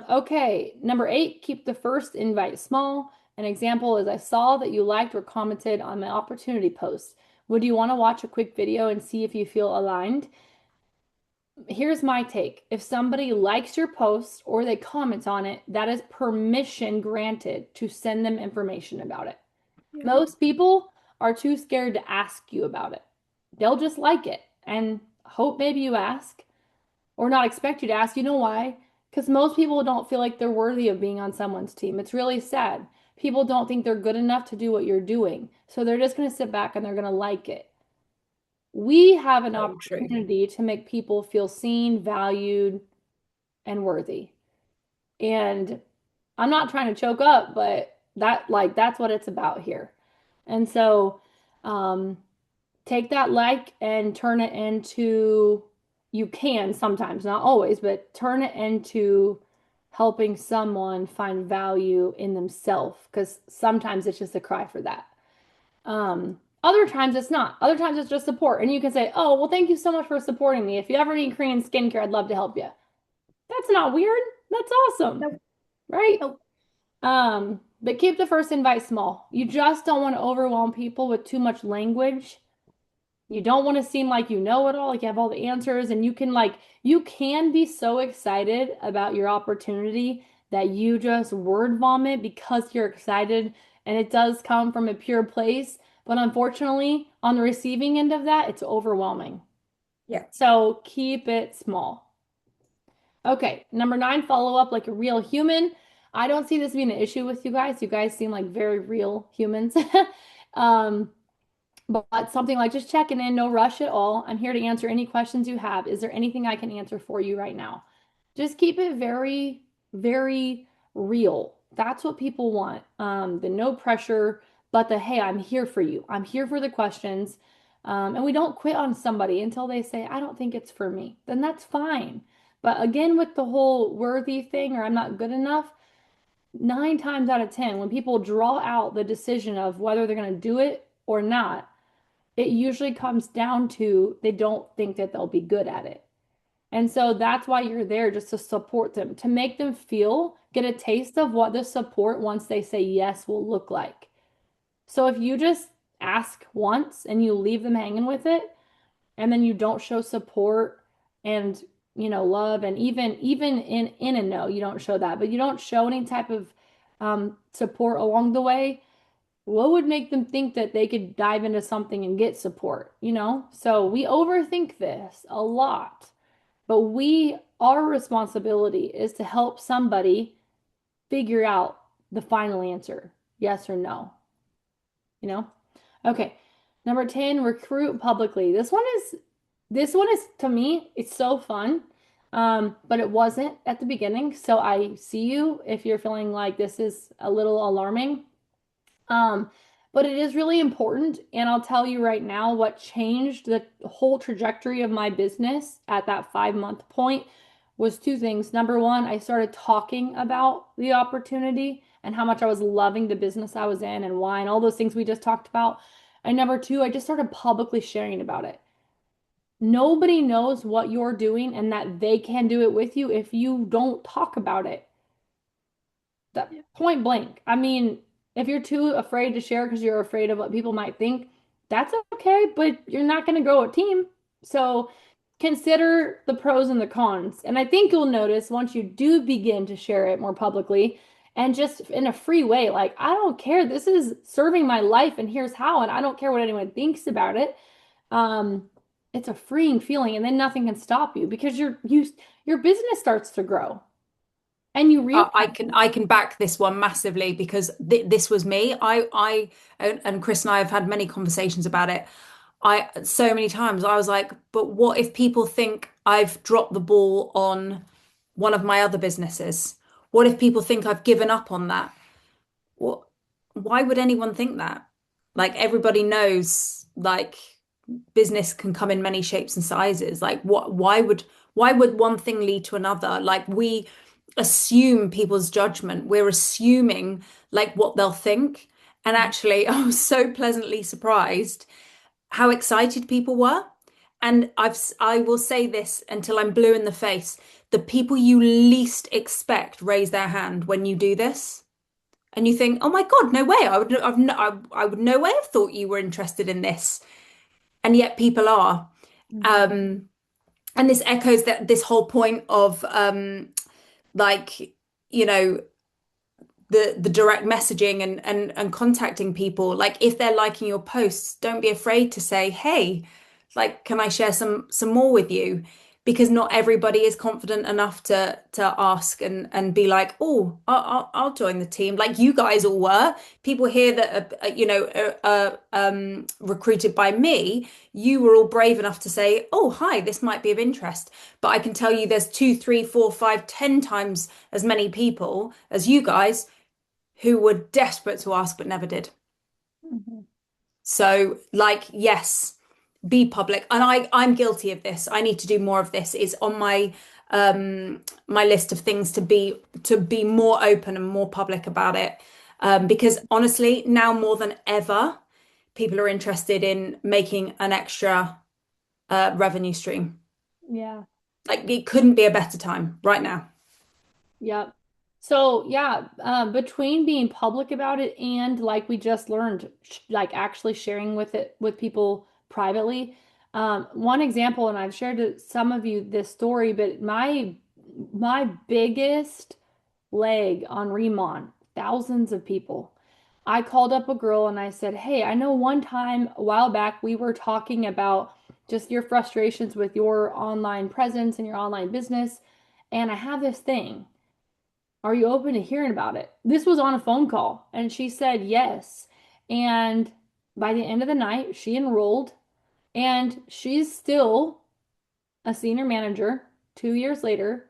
S2: Okay, number 8, keep the first invite small. An example is I saw that you liked or commented on my opportunity post. Would you want to watch a quick video and see if you feel aligned? Here's my take. If somebody likes your post or they comment on it, that is permission granted to send them information about it.
S1: Yeah.
S2: Most people are too scared to ask you about it. They'll just like it and hope maybe you ask or not expect you to ask. You know why? Because most people don't feel like they're worthy of being on someone's team. It's really sad. People don't think they're good enough to do what you're doing. So they're just going to sit back and they're going to like it. We have an
S1: So true.
S2: opportunity to make people feel seen, valued, and worthy. And I'm not trying to choke up, but that's what it's about here. And so take that like and turn it into, you can sometimes, not always, but turn it into helping someone find value in themselves because sometimes it's just a cry for that. Other times it's not. Other times it's just support. And you can say, oh, well, thank you so much for supporting me. If you ever need Korean skincare, I'd love to help you. That's not weird. That's awesome.
S1: Nope.
S2: Right?
S1: Nope.
S2: But keep the first invite small. You just don't want to overwhelm people with too much language. You don't want to seem like you know it all, like you have all the answers, and you can be so excited about your opportunity that you just word vomit because you're excited and it does come from a pure place. But unfortunately, on the receiving end of that, it's overwhelming.
S1: Yeah.
S2: So keep it small. Okay, number 9, follow up like a real human. I don't see this being an issue with you guys. You guys seem like very real humans. But something like just checking in, no rush at all. I'm here to answer any questions you have. Is there anything I can answer for you right now? Just keep it very, very real. That's what people want. The no pressure, but the hey, I'm here for you. I'm here for the questions. And we don't quit on somebody until they say, I don't think it's for me. Then that's fine. But again, with the whole worthy thing or I'm not good enough, 9 times out of 10, when people draw out the decision of whether they're going to do it or not, it usually comes down to they don't think that they'll be good at it. And so that's why you're there, just to support them, to make them feel, get a taste of what the support once they say yes will look like. So if you just ask once and you leave them hanging with it, and then you don't show support and love, and even in a no, you don't show that, but you don't show any type of support along the way, what would make them think that they could dive into something and get support, So we overthink this a lot, but our responsibility is to help somebody figure out the final answer, yes or no, you know? Okay. Number 10, recruit publicly. This one is to me, it's so fun. But it wasn't at the beginning. So I see you if you're feeling like this is a little alarming. But it is really important. And I'll tell you right now what changed the whole trajectory of my business at that 5-month point was two things. Number one, I started talking about the opportunity and how much I was loving the business I was in and why, and all those things we just talked about. And number two, I just started publicly sharing about it. Nobody knows what you're doing and that they can do it with you if you don't talk about it. That point blank. I mean, if you're too afraid to share because you're afraid of what people might think, that's okay, but you're not going to grow a team. So consider the pros and the cons. And I think you'll notice once you do begin to share it more publicly and just in a free way, like, I don't care. This is serving my life and here's how, and I don't care what anyone thinks about it. It's a freeing feeling, and then nothing can stop you because your business starts to grow. And you realize
S1: I can back this one massively because this was me. And Chris and I have had many conversations about it. I so many times I was like, but what if people think I've dropped the ball on one of my other businesses? What if people think I've given up on that? What, why would anyone think that? Like everybody knows, like business can come in many shapes and sizes. Like why would one thing lead to another? Like we assume people's judgment. We're assuming like what they'll think. And actually, I was so pleasantly surprised how excited people were. And I will say this until I'm blue in the face. The people you least expect raise their hand when you do this. And you think, oh my God, no way. I would no way have thought you were interested in this. And yet people are. And this echoes this whole point of like, you know, the direct messaging and contacting people. Like if they're liking your posts, don't be afraid to say, hey, like, can I share some more with you? Because not everybody is confident enough to ask and be like, oh, I'll join the team, like you guys all were. People here that are recruited by me, you were all brave enough to say, oh, hi, this might be of interest. But I can tell you, there's 2, 3, 4, 5, 10 times as many people as you guys who were desperate to ask but never did.
S2: Mhm.
S1: So, like, yes, be public. And I'm guilty of this. I need to do more of this. It's on my list of things to be more open and more public about it. Because honestly, now more than ever, people are interested in making an extra revenue stream.
S2: Yeah.
S1: Like it couldn't be a better time right now.
S2: Yep. So yeah, between being public about it and like we just learned, like actually sharing with it with people privately. One example, and I've shared to some of you this story, but my biggest leg on Remon, thousands of people. I called up a girl and I said, "Hey, I know one time a while back we were talking about just your frustrations with your online presence and your online business, and I have this thing. Are you open to hearing about it?" This was on a phone call, and she said yes. And by the end of the night, she enrolled, and she's still a senior manager 2 years later,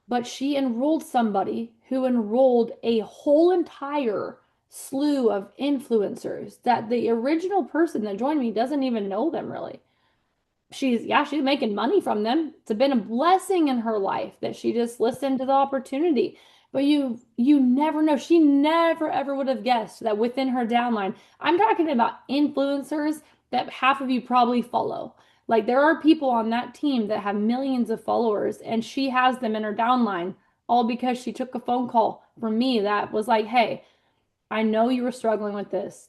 S2: but she enrolled somebody who enrolled a whole entire slew of influencers that the original person that joined me doesn't even know them really. She's making money from them. It's been a blessing in her life that she just listened to the opportunity. But you never know. She never ever would have guessed that within her downline, I'm talking about influencers that half of you probably follow. Like there are people on that team that have millions of followers, and she has them in her downline, all because she took a phone call from me that was like, "Hey, I know you were struggling with this.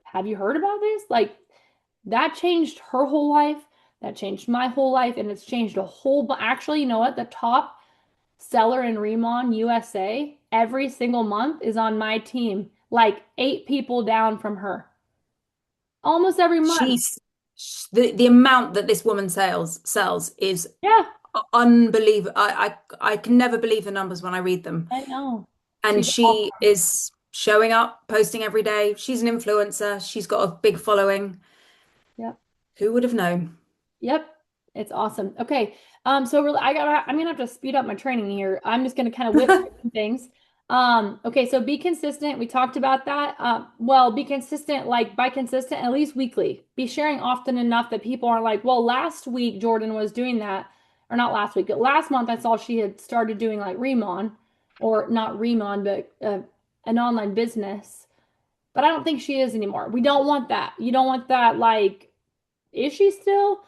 S2: Have you heard about this?" Like that changed her whole life. That changed my whole life, and it's changed a whole. But actually, you know what? The top seller in Remon USA every single month is on my team, like 8 people down from her, almost every month.
S1: She's the amount that this woman sells is
S2: Yeah,
S1: unbelievable. I can never believe the numbers when I read them.
S2: I know.
S1: And
S2: She's
S1: she
S2: awesome.
S1: is showing up, posting every day. She's an influencer. She's got a big following.
S2: Yep.
S1: Who would have known?
S2: Yep. It's awesome. Okay. So really, I'm gonna have to speed up my training here. I'm just gonna kind of whip through some things. Okay, so be consistent. We talked about that. Well, be consistent, like by consistent, at least weekly. Be sharing often enough that people are like, well, last week Jordan was doing that, or not last week, but last month I saw she had started doing like Remon, or not Remon, but an online business. But I don't think she is anymore. We don't want that. You don't want that, like, is she still?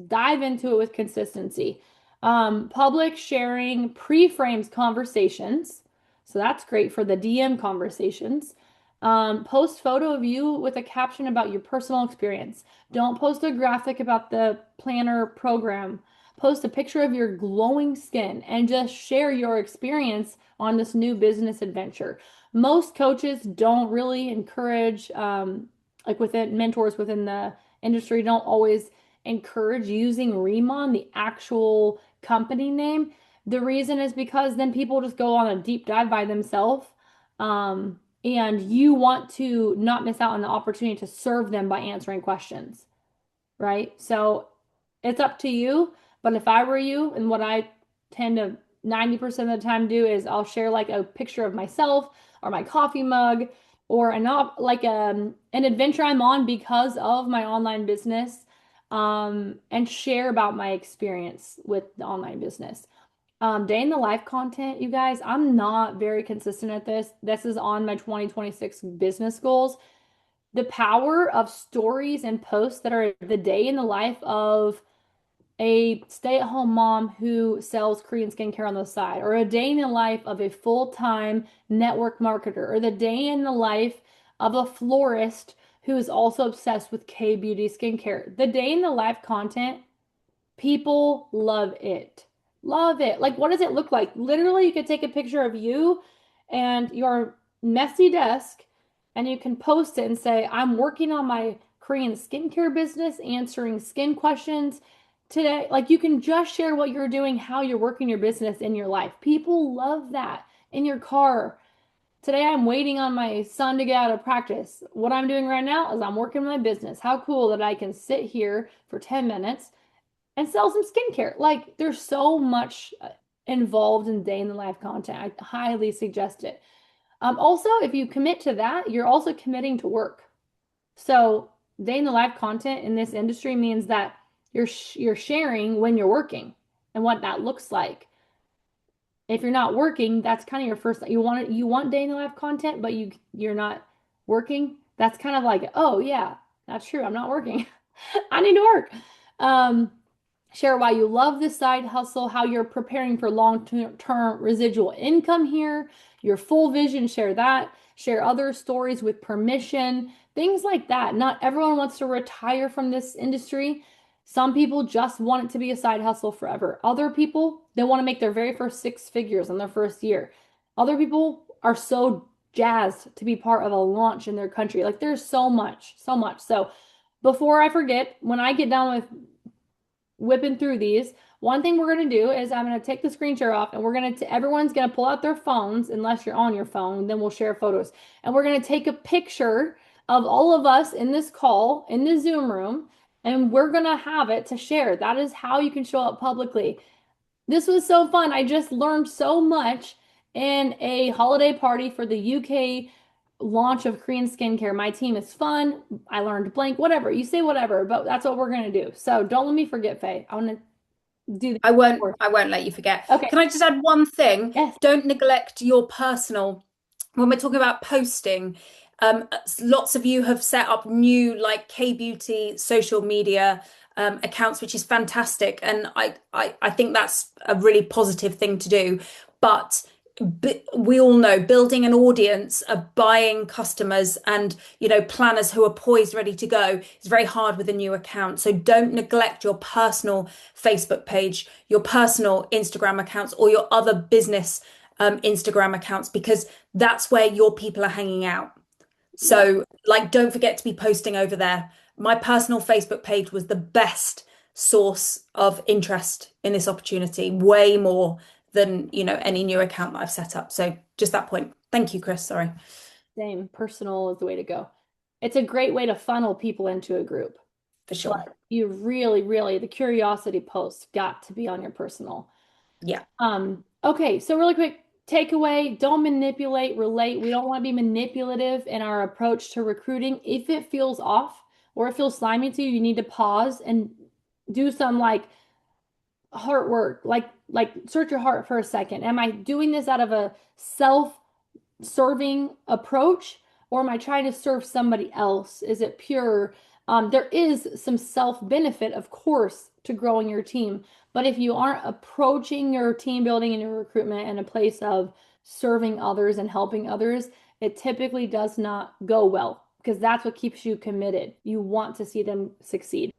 S2: Dive into it with consistency. Public sharing pre-frames conversations. So that's great for the DM conversations. Post photo of you with a caption about your personal experience. Don't post a graphic about the planner program. Post a picture of your glowing skin and just share your experience on this new business adventure. Most coaches don't really encourage, like within mentors within the industry, don't always encourage using Remon, the actual company name. The reason is because then people just go on a deep dive by themselves. And you want to not miss out on the opportunity to serve them by answering questions, right? So it's up to you. But if I were you, and what I tend to 90% of the time do is I'll share like a picture of myself or my coffee mug or an adventure I'm on because of my online business, and share about my experience with the online business. Day in the life content, you guys, I'm not very consistent at this. This is on my 2026 business goals. The power of stories and posts that are the day in the life of a stay-at-home mom who sells Korean skincare on the side, or a day in the life of a full-time network marketer, or the day in the life of a florist who is also obsessed with K-beauty skincare. The day in the life content, people love it. Love it. Like, what does it look like? Literally, you could take a picture of you and your messy desk, and you can post it and say, I'm working on my Korean skincare business, answering skin questions today. Like, you can just share what you're doing, how you're working your business in your life. People love that. In your car. Today, I'm waiting on my son to get out of practice. What I'm doing right now is I'm working my business. How cool that I can sit here for 10 minutes and sell some skincare. Like there's so much involved in day in the life content. I highly suggest it. Also, if you commit to that, you're also committing to work. So day in the life content in this industry means that you're sharing when you're working and what that looks like. If you're not working, that's kind of your first. You want day in the life content, but you're not working. That's kind of like, oh yeah, that's true. I'm not working. I need to work. Um, Share why you love this side hustle, how you're preparing for long-term residual income here, your full vision, share that, share other stories with permission, things like that. Not everyone wants to retire from this industry. Some people just want it to be a side hustle forever. Other people, they want to make their very first 6 figures in their first year. Other people are so jazzed to be part of a launch in their country. Like there's so much, so much. So before I forget, when I get done with whipping through these, one thing we're going to do is I'm going to take the screen share off, and everyone's going to pull out their phones unless you're on your phone, then we'll share photos. And we're going to take a picture of all of us in this call in the Zoom room, and we're going to have it to share. That is how you can show up publicly. This was so fun. I just learned so much, in a holiday party for the UK launch of Korean skincare. My team is fun. I learned blank, whatever. You say whatever, but that's what we're gonna do. So don't let me forget, Faye. I want to do
S1: I won't
S2: that.
S1: I won't let you forget.
S2: Okay.
S1: Can I just add one thing?
S2: Yes.
S1: Don't neglect your personal, when we're talking about posting, lots of you have set up new like K-beauty social media accounts, which is fantastic. And I think that's a really positive thing to do. But we all know building an audience of buying customers and planners who are poised ready to go is very hard with a new account. So don't neglect your personal Facebook page, your personal Instagram accounts, or your other business Instagram accounts, because that's where your people are hanging out. So like don't forget to be posting over there. My personal Facebook page was the best source of interest in this opportunity, way more than any new account that I've set up. So just that point. Thank you, Chris. Sorry.
S2: Same. Personal is the way to go. It's a great way to funnel people into a group.
S1: For sure.
S2: But you really, really, the curiosity posts got to be on your personal.
S1: Yeah.
S2: Okay, so really quick takeaway, don't manipulate, relate. We don't want to be manipulative in our approach to recruiting. If it feels off or it feels slimy to you, you need to pause and do some like heart work, like search your heart for a second. Am I doing this out of a self-serving approach, or am I trying to serve somebody else? Is it pure? There is some self-benefit, of course, to growing your team. But if you aren't approaching your team building and your recruitment in a place of serving others and helping others, it typically does not go well, because that's what keeps you committed. You want to see them succeed.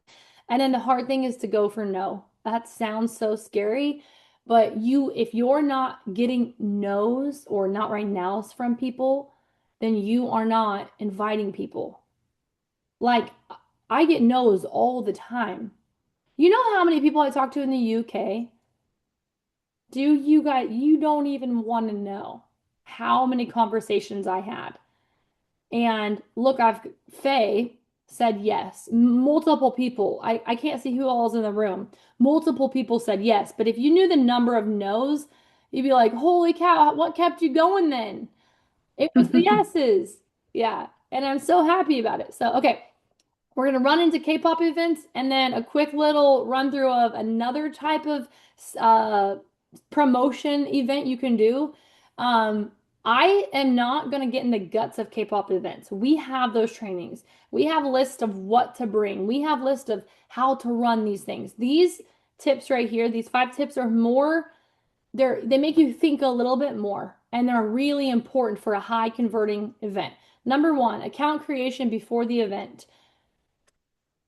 S2: And then the hard thing is to go for no. That sounds so scary, but if you're not getting no's or not right now's from people, then you are not inviting people. Like I get no's all the time. You know how many people I talk to in the UK? You don't even want to know how many conversations I had. And look, Faye said yes. Multiple people. I can't see who all is in the room. Multiple people said yes. But if you knew the number of no's, you'd be like, holy cow, what kept you going then? It was the yeses. Yeah. And I'm so happy about it. So, okay. We're going to run into K-pop events and then a quick little run through of another type of promotion event you can do. I am not going to get in the guts of K-pop events. We have those trainings. We have a list of what to bring. We have a list of how to run these things. These tips right here, these 5 tips are more, they make you think a little bit more, and they're really important for a high converting event. Number 1, account creation before the event.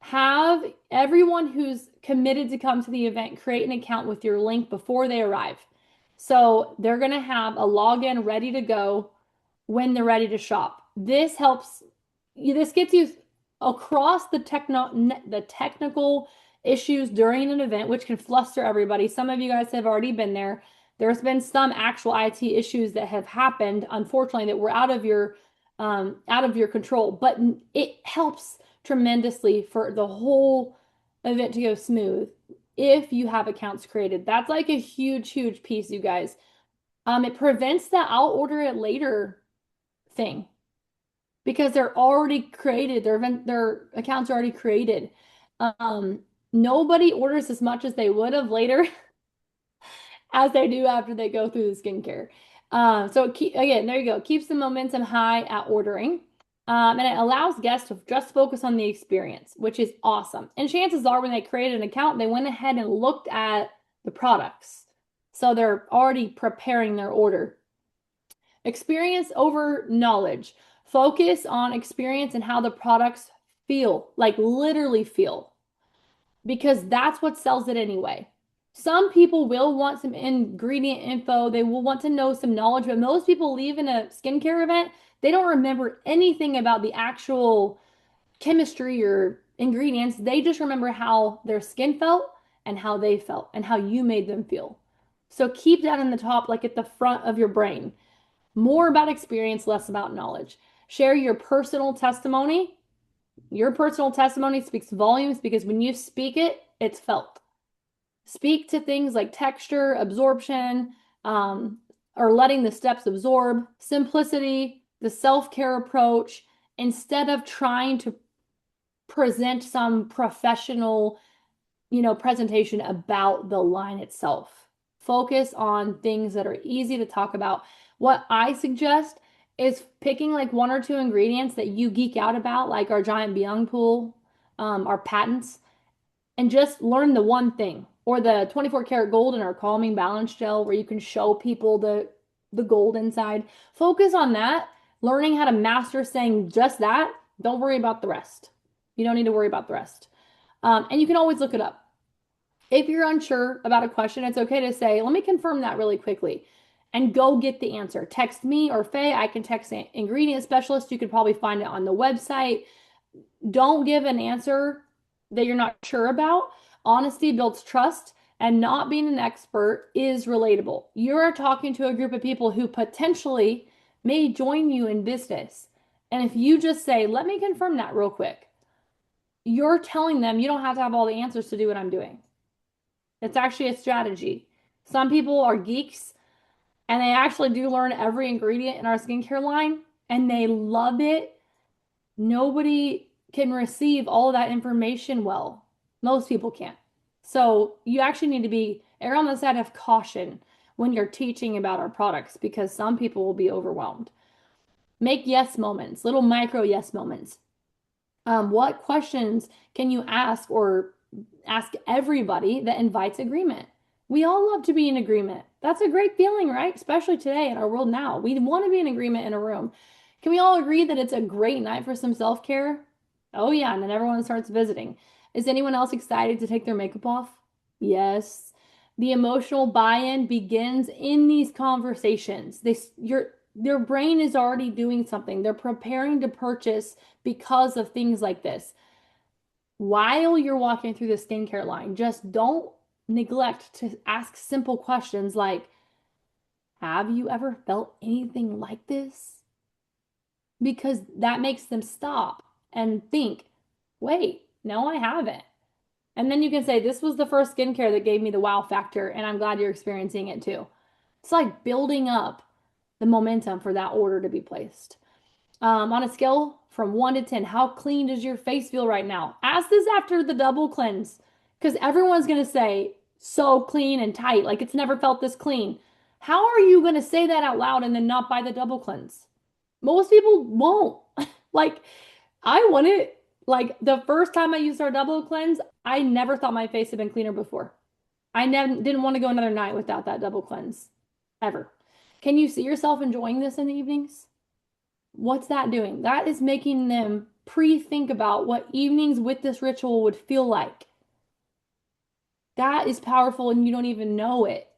S2: Have everyone who's committed to come to the event create an account with your link before they arrive. So they're going to have a login ready to go when they're ready to shop. This gets you across the technical issues during an event, which can fluster everybody. Some of you guys have already been there. There's been some actual IT issues that have happened, unfortunately, that were out of your control, but it helps tremendously for the whole event to go smooth if you have accounts created. That's like a huge, huge piece, you guys. It prevents the I'll order it later thing because they're already created. Their accounts are already created. Nobody orders as much as they would have later as they do after they go through the skincare. Again, there you go. Keeps the momentum high at ordering. And it allows guests to just focus on the experience, which is awesome. And chances are when they created an account, they went ahead and looked at the products. So they're already preparing their order. Experience over knowledge. Focus on experience and how the products feel, like literally feel, because that's what sells it anyway. Some people will want some ingredient info. They will want to know some knowledge, but most people leave in a skincare event, they don't remember anything about the actual chemistry or ingredients. They just remember how their skin felt and how they felt and how you made them feel. So keep that in the top, like at the front of your brain. More about experience, less about knowledge. Share your personal testimony. Your personal testimony speaks volumes because when you speak it, it's felt. Speak to things like texture, absorption, or letting the steps absorb, simplicity, the self-care approach, instead of trying to present some professional, presentation about the line itself. Focus on things that are easy to talk about. What I suggest is picking like 1 or 2 ingredients that you geek out about, like our giant Byung pool, our patents, and just learn the one thing, or the 24 karat gold in our calming balance gel, where you can show people the gold inside. Focus on that, learning how to master saying just that. Don't worry about the rest. You don't need to worry about the rest. And you can always look it up. If you're unsure about a question, it's okay to say, let me confirm that really quickly, and go get the answer. Text me or Faye. I can text an ingredient specialist. You could probably find it on the website. Don't give an answer that you're not sure about. Honesty builds trust, and not being an expert is relatable. You're talking to a group of people who potentially may join you in business. And if you just say, let me confirm that real quick, you're telling them you don't have to have all the answers to do what I'm doing. It's actually a strategy. Some people are geeks and they actually do learn every ingredient in our skincare line and they love it. Nobody can receive all of that information well. Most people can't. So you actually need to err on the side of caution when you're teaching about our products, because some people will be overwhelmed. Make yes moments, little micro yes moments. What questions can you ask, or ask everybody that invites agreement? We all love to be in agreement. That's a great feeling, right? Especially today in our world now. We want to be in agreement in a room. Can we all agree that it's a great night for some self-care? Oh yeah, and then everyone starts visiting. Is anyone else excited to take their makeup off? Yes. The emotional buy-in begins in these conversations. Their brain is already doing something. They're preparing to purchase because of things like this. While you're walking through the skincare line, just don't neglect to ask simple questions like, have you ever felt anything like this? Because that makes them stop and think, wait, no, I haven't. And then you can say, this was the first skincare that gave me the wow factor, and I'm glad you're experiencing it too. It's like building up the momentum for that order to be placed. On a scale from 1 to 10, how clean does your face feel right now? Ask this after the double cleanse, because everyone's going to say, so clean and tight, like it's never felt this clean. How are you going to say that out loud and then not buy the double cleanse? Most people won't. Like, I want it. Like, the first time I used our double cleanse, I never thought my face had been cleaner before. I didn't want to go another night without that double cleanse, ever. Can you see yourself enjoying this in the evenings? What's that doing? That is making them pre-think about what evenings with this ritual would feel like. That is powerful, and you don't even know it.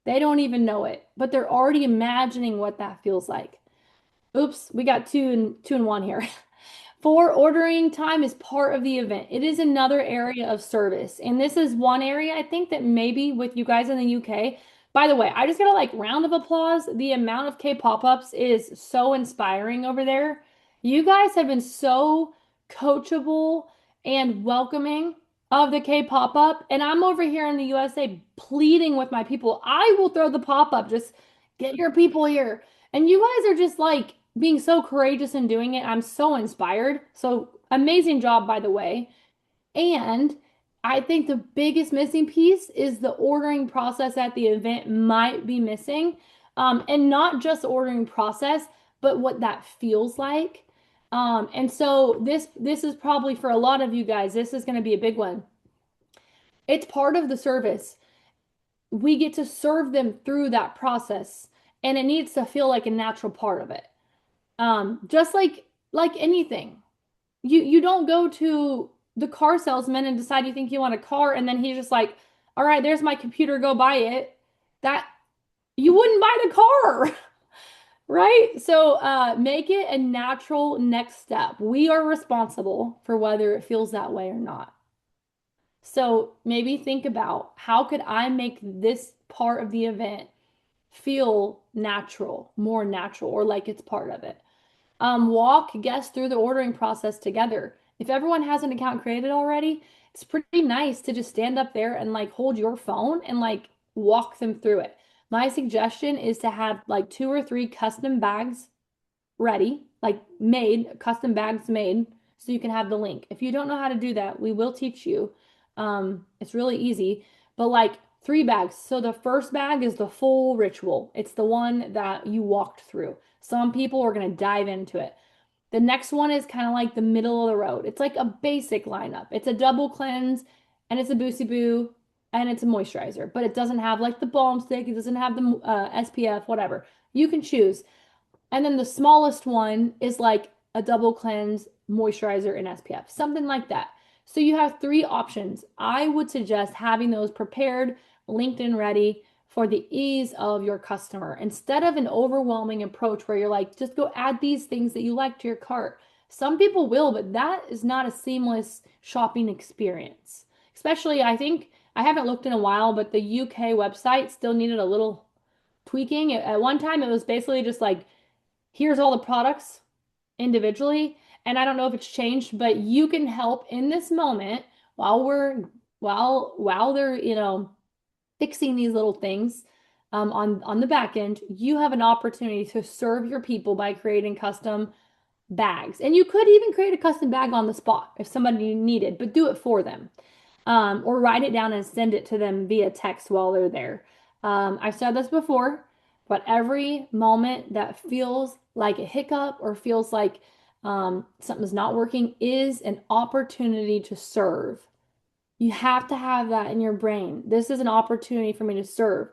S2: They don't even know it, but they're already imagining what that feels like. Oops, we got two and one here. 4, ordering time is part of the event. It is another area of service. And this is one area I think that maybe with you guys in the UK. By the way, I just got a round of applause. The amount of K pop-ups is so inspiring over there. You guys have been so coachable and welcoming of the K pop-up. And I'm over here in the USA pleading with my people. I will throw the pop-up. Just get your people here. And you guys are just being so courageous in doing it. I'm so inspired. So amazing job, by the way. And I think the biggest missing piece is the ordering process at the event might be missing. And not just the ordering process, but what that feels like. And so this is probably for a lot of you guys, this is going to be a big one. It's part of the service. We get to serve them through that process, and it needs to feel like a natural part of it. Just like anything, you don't go to the car salesman and decide you think you want a car, and then he's just like, all right, there's my computer, go buy it. That you wouldn't buy the car, right? So make it a natural next step. We are responsible for whether it feels that way or not. So maybe think about, how could I make this part of the event feel natural, more natural, or like it's part of it. Walk guests through the ordering process together. If everyone has an account created already, it's pretty nice to just stand up there and hold your phone and walk them through it. My suggestion is to have like 2 or 3 custom bags ready, like made, custom bags made, so you can have the link. If you don't know how to do that, we will teach you. It's really easy, but like 3 bags. So the first bag is the full ritual. It's the one that you walked through. Some people are going to dive into it. The next one is kind of like the middle of the road. It's like a basic lineup. It's a double cleanse and it's a Boosie Boo and it's a moisturizer, but it doesn't have like the balm stick. It doesn't have the SPF, whatever. You can choose. And then the smallest one is like a double cleanse, moisturizer, and SPF, something like that. So you have 3 options. I would suggest having those prepared, linked and ready for the ease of your customer instead of an overwhelming approach where you're like, just go add these things that you like to your cart. Some people will, but that is not a seamless shopping experience. Especially, I think, I haven't looked in a while, but the UK website still needed a little tweaking. At one time, it was basically just like, here's all the products individually. And I don't know if it's changed, but you can help in this moment while they're, fixing these little things on the back end. You have an opportunity to serve your people by creating custom bags. And you could even create a custom bag on the spot if somebody needed, but do it for them. Or write it down and send it to them via text while they're there. I've said this before, but every moment that feels like a hiccup or feels like something's not working is an opportunity to serve. You have to have that in your brain. This is an opportunity for me to serve.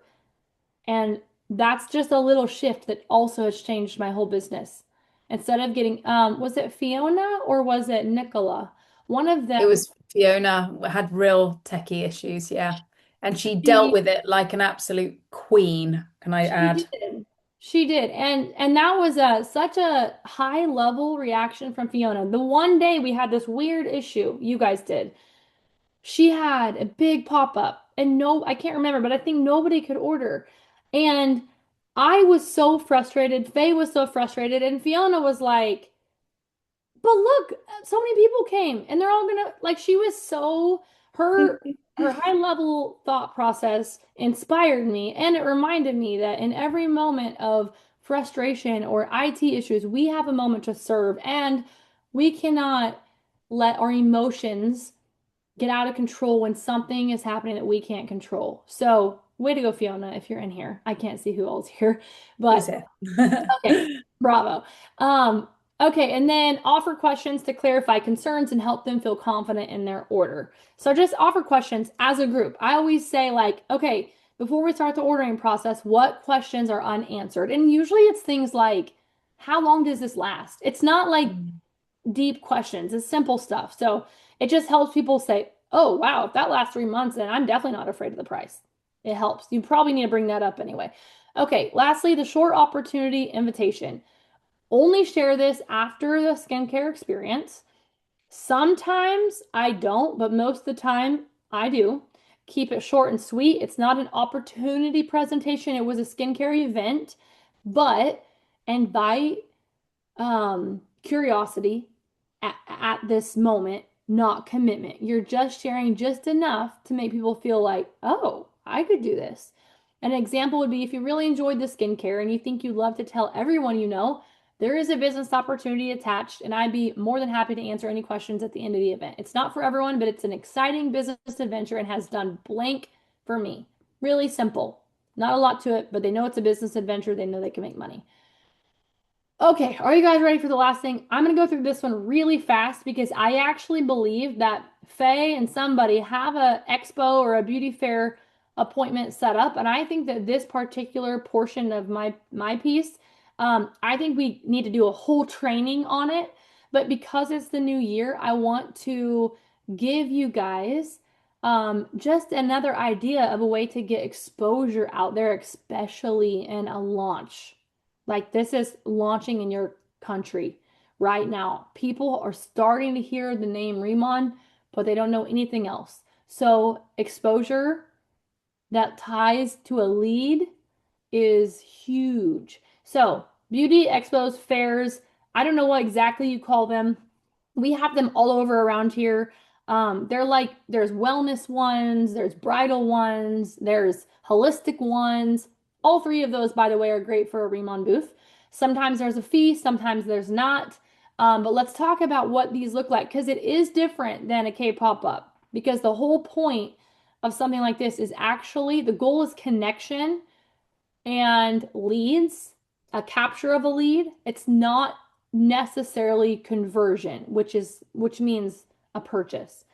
S2: And that's just a little shift that also has changed my whole business. Instead of getting, was it Fiona or was it Nicola? One of
S1: It
S2: them,
S1: was Fiona had real techie issues, yeah. And she dealt
S2: she
S1: with it like an absolute queen, can I
S2: She
S1: add?
S2: did. She did. And that was such a high level reaction from Fiona. The one day we had this weird issue, you guys did. She had a big pop-up and no, I can't remember, but I think nobody could order. And I was so frustrated. Faye was so frustrated. And Fiona was like, but look, so many people came and they're all gonna like she was so her high level thought process inspired me and it reminded me that in every moment of frustration or IT issues, we have a moment to serve and we cannot let our emotions get out of control when something is happening that we can't control. So, way to go, Fiona, if you're in here. I can't see who else here,
S1: Who's
S2: but
S1: here?
S2: okay, bravo. Okay, and then offer questions to clarify concerns and help them feel confident in their order. So just offer questions as a group. I always say like, okay, before we start the ordering process, what questions are unanswered? And usually it's things like, how long does this last? It's not like deep questions, it's simple stuff. So it just helps people say, oh, wow, if that lasts 3 months, then I'm definitely not afraid of the price. It helps. You probably need to bring that up anyway. Okay, lastly, the short opportunity invitation. Only share this after the skincare experience. Sometimes I don't, but most of the time I do. Keep it short and sweet. It's not an opportunity presentation, it was a skincare event, but invite curiosity at this moment, not commitment. You're just sharing just enough to make people feel like, oh, I could do this. An example would be if you really enjoyed the skincare and you think you'd love to tell everyone you know, there is a business opportunity attached, and I'd be more than happy to answer any questions at the end of the event. It's not for everyone, but it's an exciting business adventure and has done blank for me. Really simple. Not a lot to it, but they know it's a business adventure. They know they can make money. Okay, are you guys ready for the last thing? I'm going to go through this one really fast because I actually believe that Faye and somebody have a expo or a beauty fair appointment set up, and I think that this particular portion of my piece, I think we need to do a whole training on it. But because it's the new year, I want to give you guys just another idea of a way to get exposure out there, especially in a launch. Like this is launching in your country right now. People are starting to hear the name Remon, but they don't know anything else. So exposure that ties to a lead is huge. So beauty expos, fairs, I don't know what exactly you call them. We have them all over around here. They're like, there's wellness ones, there's bridal ones, there's holistic ones, All three of those, by the way, are great for a Remon booth. Sometimes there's a fee, sometimes there's not. But let's talk about what these look like because it is different than a K pop-up. Because the whole point of something like this is actually the goal is connection and leads, a capture of a lead. It's not necessarily conversion, which means a purchase.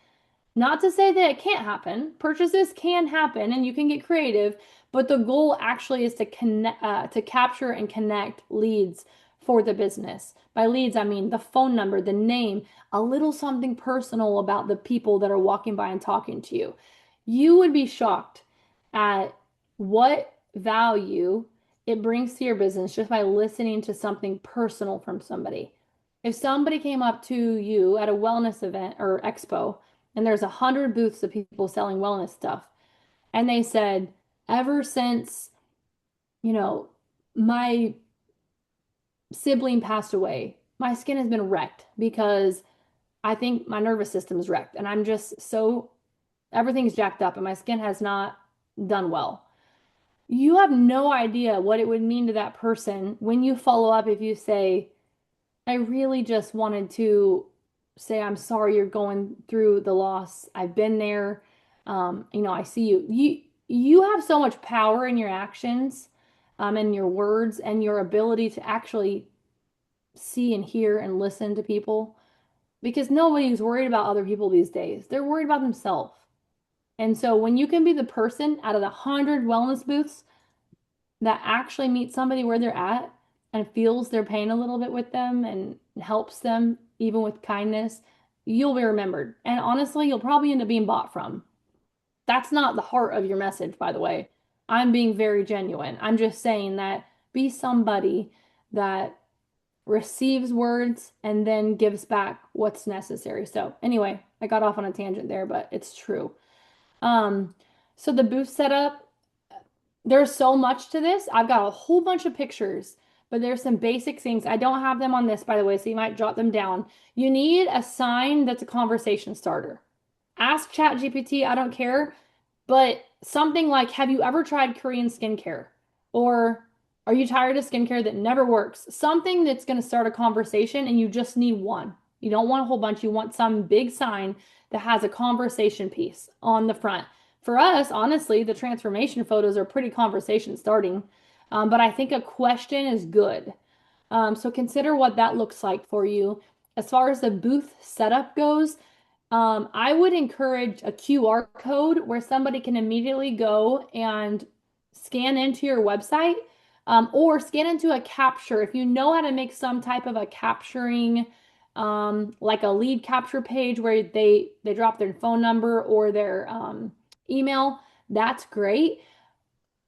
S2: Not to say that it can't happen. Purchases can happen and you can get creative, but the goal actually is to connect, to capture and connect leads for the business. By leads, I mean the phone number, the name, a little something personal about the people that are walking by and talking to you. You would be shocked at what value it brings to your business just by listening to something personal from somebody. If somebody came up to you at a wellness event or expo, and there's 100 booths of people selling wellness stuff, and they said, ever since, my sibling passed away, my skin has been wrecked because I think my nervous system is wrecked, and I'm just so, everything's jacked up, and my skin has not done well. You have no idea what it would mean to that person when you follow up if you say, I really just wanted to say, I'm sorry you're going through the loss. I've been there. I see you. You have so much power in your actions, and your words and your ability to actually see and hear and listen to people because nobody's worried about other people these days. They're worried about themselves. And so when you can be the person out of the 100 wellness booths that actually meets somebody where they're at and feels their pain a little bit with them and helps them even with kindness, you'll be remembered. And honestly, you'll probably end up being bought from. That's not the heart of your message, by the way. I'm being very genuine. I'm just saying that be somebody that receives words and then gives back what's necessary. So anyway, I got off on a tangent there, but it's true. So the booth setup, there's so much to this. I've got a whole bunch of pictures, but there's some basic things. I don't have them on this, by the way, so you might jot them down. You need a sign that's a conversation starter. Ask ChatGPT, I don't care, but something like, have you ever tried Korean skincare? Or are you tired of skincare that never works? Something that's going to start a conversation and you just need one. You don't want a whole bunch. You want some big sign that has a conversation piece on the front. For us, honestly, the transformation photos are pretty conversation starting, but I think a question is good. So consider what that looks like for you. As far as the booth setup goes, I would encourage a QR code where somebody can immediately go and scan into your website, or scan into a capture. If you know how to make some type of a capturing, like a lead capture page where they drop their phone number or their email, that's great.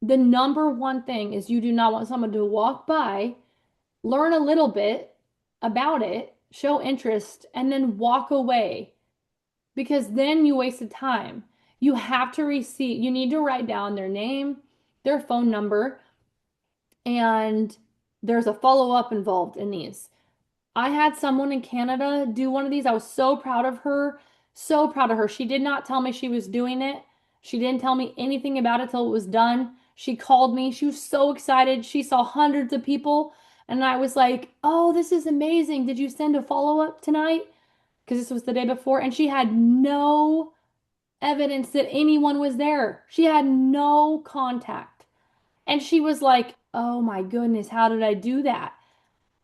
S2: The number one thing is you do not want someone to walk by, learn a little bit about it, show interest, and then walk away because then you wasted time. You have to receive, you need to write down their name, their phone number, and there's a follow-up involved in these. I had someone in Canada do one of these. I was so proud of her. So proud of her. She did not tell me she was doing it. She didn't tell me anything about it till it was done. She called me. She was so excited. She saw hundreds of people. And I was like, oh, this is amazing. Did you send a follow-up tonight? Because this was the day before. And she had no evidence that anyone was there. She had no contact. And she was like, oh my goodness, how did I do that?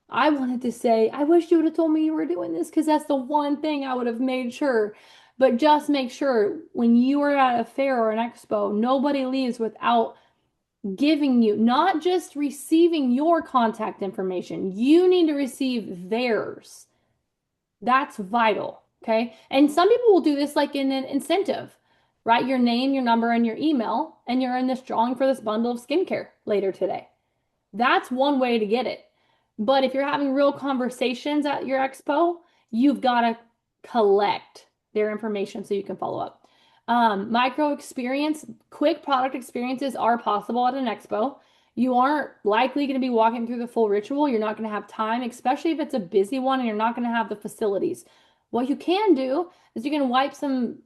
S2: I wanted to say, I wish you would have told me you were doing this because that's the one thing I would have made sure. But just make sure when you are at a fair or an expo, nobody leaves without giving you, not just receiving your contact information. You need to receive theirs. That's vital. Okay. And some people will do this like in an incentive. Write your name, your number, and your email, and you're in this drawing for this bundle of skincare later today. That's one way to get it. But if you're having real conversations at your expo, you've got to collect their information so you can follow up. Micro experience, quick product experiences are possible at an expo. You aren't likely going to be walking through the full ritual. You're not going to have time, especially if it's a busy one and you're not going to have the facilities. What you can do is you can wipe some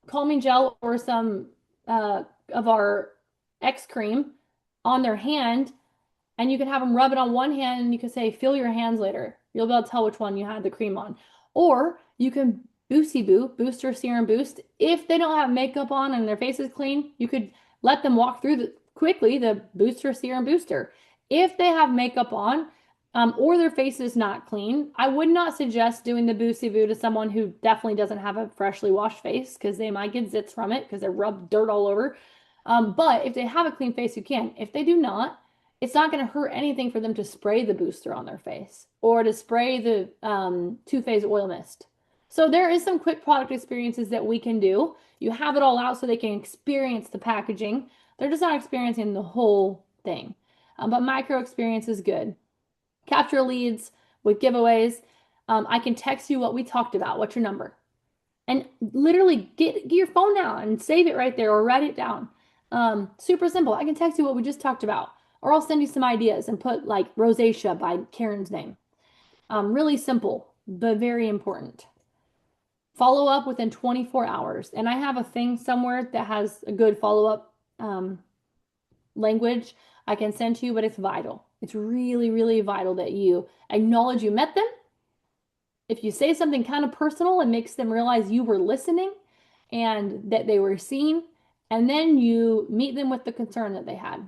S2: calming gel or some of our X cream on their hand, and you can have them rub it on one hand and you can say, feel your hands later. You'll be able to tell which one you had the cream on. Or you can booster serum boost. If they don't have makeup on and their face is clean, you could let them walk through quickly the booster serum booster. If they have makeup on, or their face is not clean, I would not suggest doing the Boosty Boo to someone who definitely doesn't have a freshly washed face because they might get zits from it because they rubbed dirt all over. But if they have a clean face, you can. If they do not, it's not going to hurt anything for them to spray the booster on their face or to spray the Too Faced Oil Mist. So there is some quick product experiences that we can do. You have it all out so they can experience the packaging. They're just not experiencing the whole thing. But micro experience is good. Capture leads with giveaways. I can text you what we talked about. What's your number? And literally get your phone out and save it right there or write it down. Super simple. I can text you what we just talked about, or I'll send you some ideas and put like rosacea by Karen's name. Really simple, but very important. Follow up within 24 hours. And I have a thing somewhere that has a good follow-up language I can send to you, but it's vital. It's really, really vital that you acknowledge you met them. If you say something kind of personal, it makes them realize you were listening and that they were seen. And then you meet them with the concern that they had.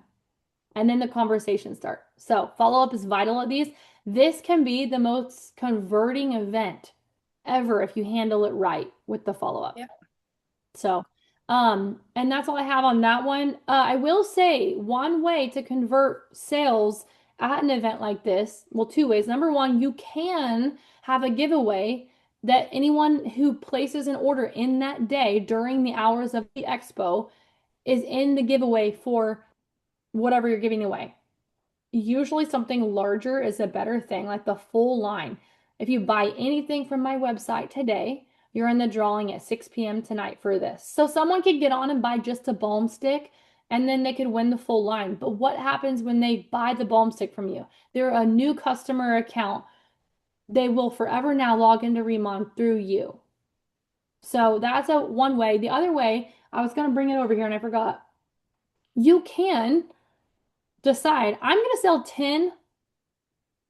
S2: And then the conversation starts. So follow-up is vital at these. This can be the most converting event ever if you handle it right with the follow-up.
S1: Yep.
S2: So, and that's all I have on that one. I will say one way to convert sales at an event like this, well, two ways. Number one, you can have a giveaway that anyone who places an order in that day during the hours of the expo is in the giveaway for whatever you're giving away. Usually something larger is a better thing, like the full line. If you buy anything from my website today, you're in the drawing at 6 p.m. tonight for this. So someone could get on and buy just a balm stick and then they could win the full line. But what happens when they buy the balm stick from you? They're a new customer account. They will forever now log into Remon through you. So that's one way. The other way, I was going to bring it over here and I forgot. You can decide, I'm going to sell 10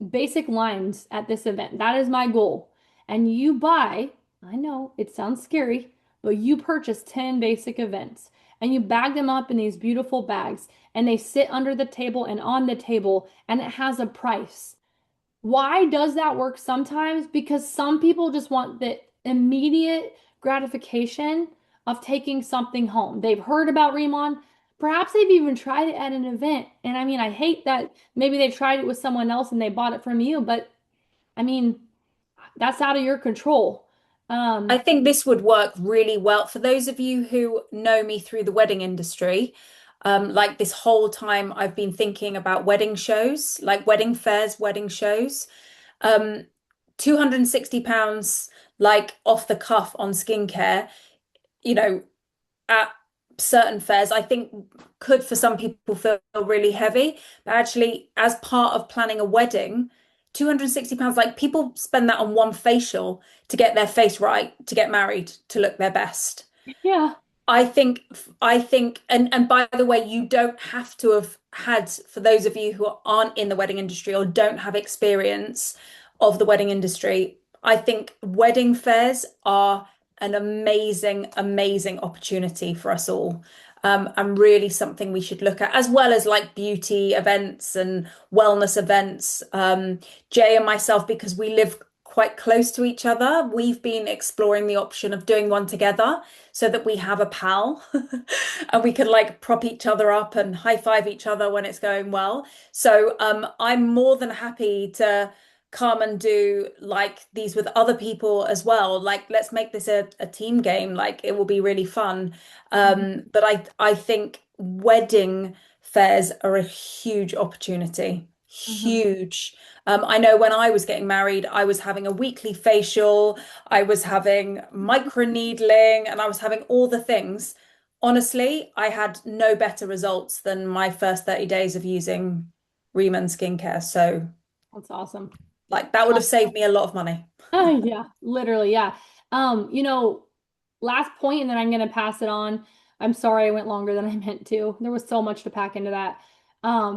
S2: basic lines at this event. That is my goal. And you buy, I know it sounds scary, but you purchase 10 basic events and you bag them up in these beautiful bags and they sit under the table and on the table and it has a price. Why does that work sometimes? Because some people just want the immediate gratification of taking something home. They've heard about Remon. Perhaps they've even tried it at an event. And I mean, I hate that maybe they tried it with someone else and they bought it from you, but I mean, that's out of your control.
S1: I think this would work really well for those of you who know me through the wedding industry. Like this whole time, I've been thinking about wedding shows, like wedding fairs, wedding shows. £260, like off the cuff on skincare, you know, at certain fairs, I think could for some people feel really heavy. But actually, as part of planning a wedding, £260, like people spend that on one facial to get their face right, to get married, to look their best.
S2: Yeah.
S1: I think, and by the way, you don't have to have had, for those of you who aren't in the wedding industry or don't have experience of the wedding industry, I think wedding fairs are an amazing, amazing opportunity for us all. And really something we should look at, as well as like beauty events and wellness events. Jay and myself, because we live quite close to each other, we've been exploring the option of doing one together so that we have a pal and we can like prop each other up and high five each other when it's going well. So I'm more than happy to come and do like these with other people as well. Like, let's make this a team game. Like, it will be really fun. But I think wedding fairs are a huge opportunity. Huge. I know when I was getting married, I was having a weekly facial, I was having micro needling, and I was having all the things. Honestly, I had no better results than my first 30 days of using Reman skincare. So,
S2: That's awesome.
S1: like, that would have saved me a lot of money.
S2: Yeah, literally, yeah. Last point, and then I'm gonna pass it on. I'm sorry I went longer than I meant to. There was so much to pack into that.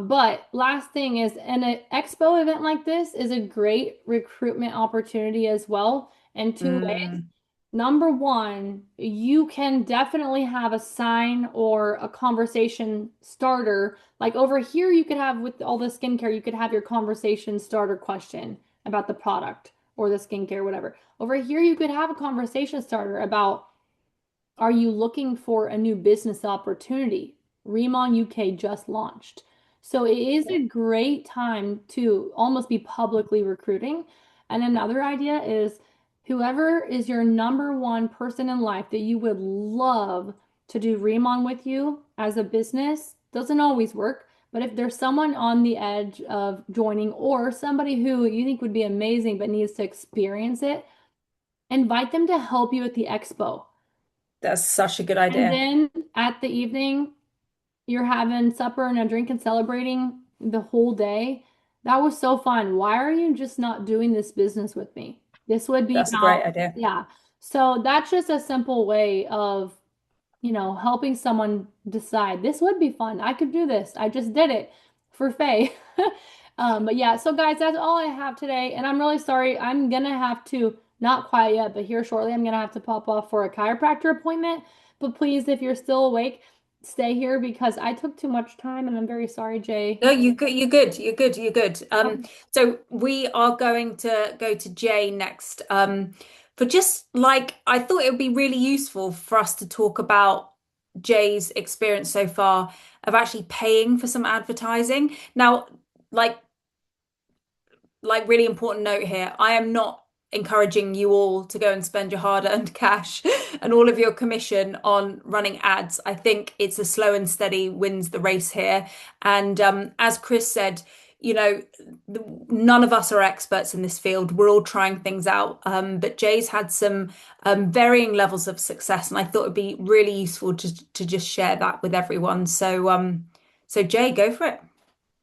S2: But last thing is, an expo event like this is a great recruitment opportunity as well in two ways.
S1: Mm,
S2: Number one, you can definitely have a sign or a conversation starter. Like over here, you could have with all the skincare, you could have your conversation starter question about the product or the skincare, whatever. Over here, you could have a conversation starter about, are you looking for a new business opportunity? Remon UK just launched. So it is
S1: yeah,
S2: a great time to almost be publicly recruiting. And another idea is whoever is your number one person in life that you would love to do Remon with you as a business, doesn't always work. But if there's someone on the edge of joining or somebody who you think would be amazing but needs to experience it, invite them to help you at the expo.
S1: that's such a good
S2: And
S1: idea.
S2: then at the evening, you're having supper and a drink and celebrating the whole day. That was so fun. Why are you just not doing this business with me? This would be
S1: That's a great
S2: how,
S1: idea.
S2: yeah. So that's just a simple way of, helping someone decide this would be fun. I could do this. I just did it for Faye. But yeah, so guys, that's all I have today. And I'm really sorry. I'm gonna have to, not quite yet, but here shortly, I'm gonna have to pop off for a chiropractor appointment. But please, if you're still awake, stay here because I took too much time and I'm very sorry, Jay.
S1: No, you good. You're good. You're good. You're good.
S2: Okay.
S1: So we are going to go to Jay next. For just like I thought it would be really useful for us to talk about Jay's experience so far of actually paying for some advertising. Now, like really important note here. I am not encouraging you all to go and spend your hard-earned cash and all of your commission on running ads. I think it's a slow and steady wins the race here. And as Chris said, none of us are experts in this field. We're all trying things out. But Jay's had some varying levels of success, and I thought it'd be really useful to just share that with everyone. So Jay, go for it.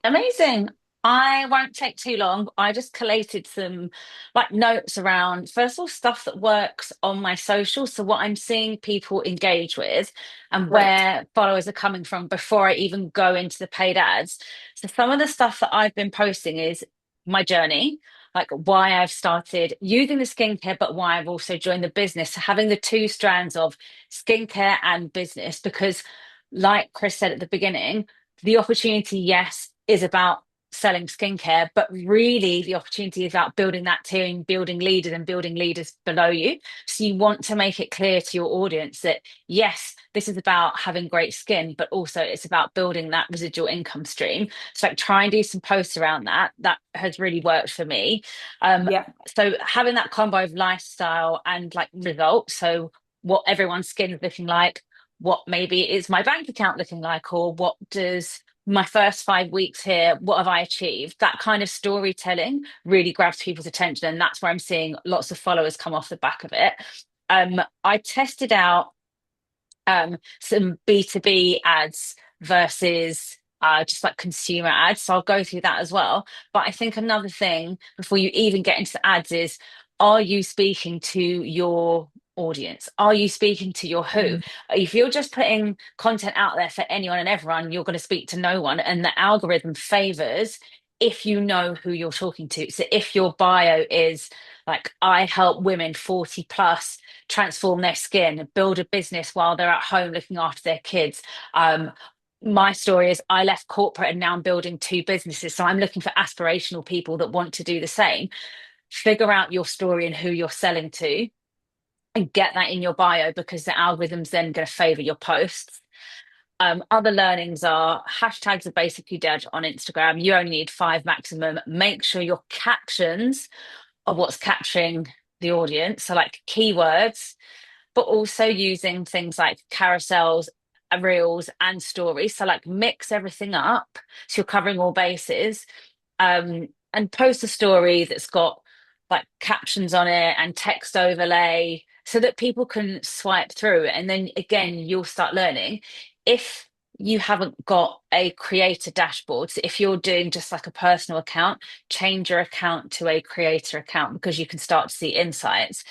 S3: Amazing. I won't take too long. I just collated some like notes around, first of all, stuff that works on my social. So what I'm seeing people engage with and
S1: Great.
S3: where followers are coming from before I even go into the paid ads. So some of the stuff that I've been posting is my journey, like why I've started using the skincare, but why I've also joined the business. So having the two strands of skincare and business, because like Chris said at the beginning, the opportunity, yes, is about selling skincare, but really the opportunity is about building that team, building leaders and building leaders below you. So you want to make it clear to your audience that yes, this is about having great skin, but also it's about building that residual income stream. So like try and do some posts around that. That has really worked for me. Um,
S1: Yeah.
S3: so having that combo of lifestyle and like results. So what everyone's skin is looking like, what maybe is my bank account looking like, or what does my first 5 weeks here, what have I achieved? That kind of storytelling really grabs people's attention. And that's where I'm seeing lots of followers come off the back of it. I tested out some B2B ads versus just like consumer ads. So I'll go through that as well. But I think another thing before you even get into the ads is, are you speaking to your audience? Are you speaking to your who?
S1: Mm.
S3: If you're just putting content out there for anyone and everyone, you're going to speak to no one. And the algorithm favors if you know who you're talking to. So if your bio is like, I help women 40 plus transform their skin, build a business while they're at home looking after their kids. My story is I left corporate and now I'm building two businesses. So I'm looking for aspirational people that want to do the same. Figure out your story and who you're selling to and get that in your bio because the algorithm's then going to favor your posts. Other learnings are hashtags are basically dead on Instagram. You only need five maximum. Make sure your captions are what's capturing the audience. So, like keywords, but also using things like carousels, reels, and stories. So, like, mix everything up so you're covering all bases. And post a story that's got like captions on it and text overlay so that people can swipe through. And then again, you'll start learning. If you haven't got a creator dashboard, so if you're doing just like a personal account, change your account to a creator account because you can start to see insights.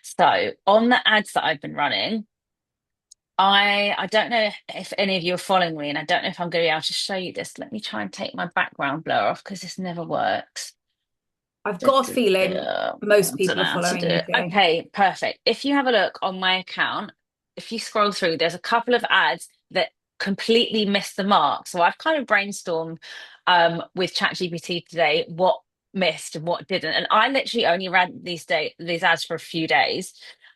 S3: So on the ads that I've been running, I don't know if any of you are following me, and I don't know if I'm going to be able to show you this. Let me try and take my background blur off because this never works.
S1: I've
S3: Da,
S1: got a
S3: da,
S1: feeling
S3: da.
S1: most
S3: I don't
S1: people
S3: know
S1: are
S3: how to do
S1: following you,
S3: it.
S1: Jay.
S3: Okay, perfect. If you have a look on my account, if you scroll through, there's a couple of ads that completely missed the mark. So I've kind of brainstormed with ChatGPT today what missed and what didn't. And I literally only ran these ads for a few days.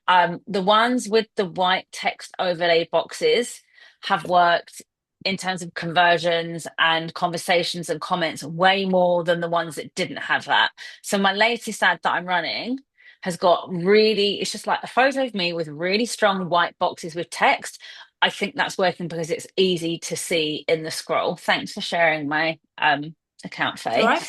S3: The ones with the white text overlay boxes have worked in terms of conversions and conversations and comments way more than the ones that didn't have that. So my latest ad that I'm running has got really, it's just like a photo of me with really strong white boxes with text. I think that's working because it's easy to see in the scroll. Thanks for sharing my account,
S1: It's all
S3: Faye.
S1: right.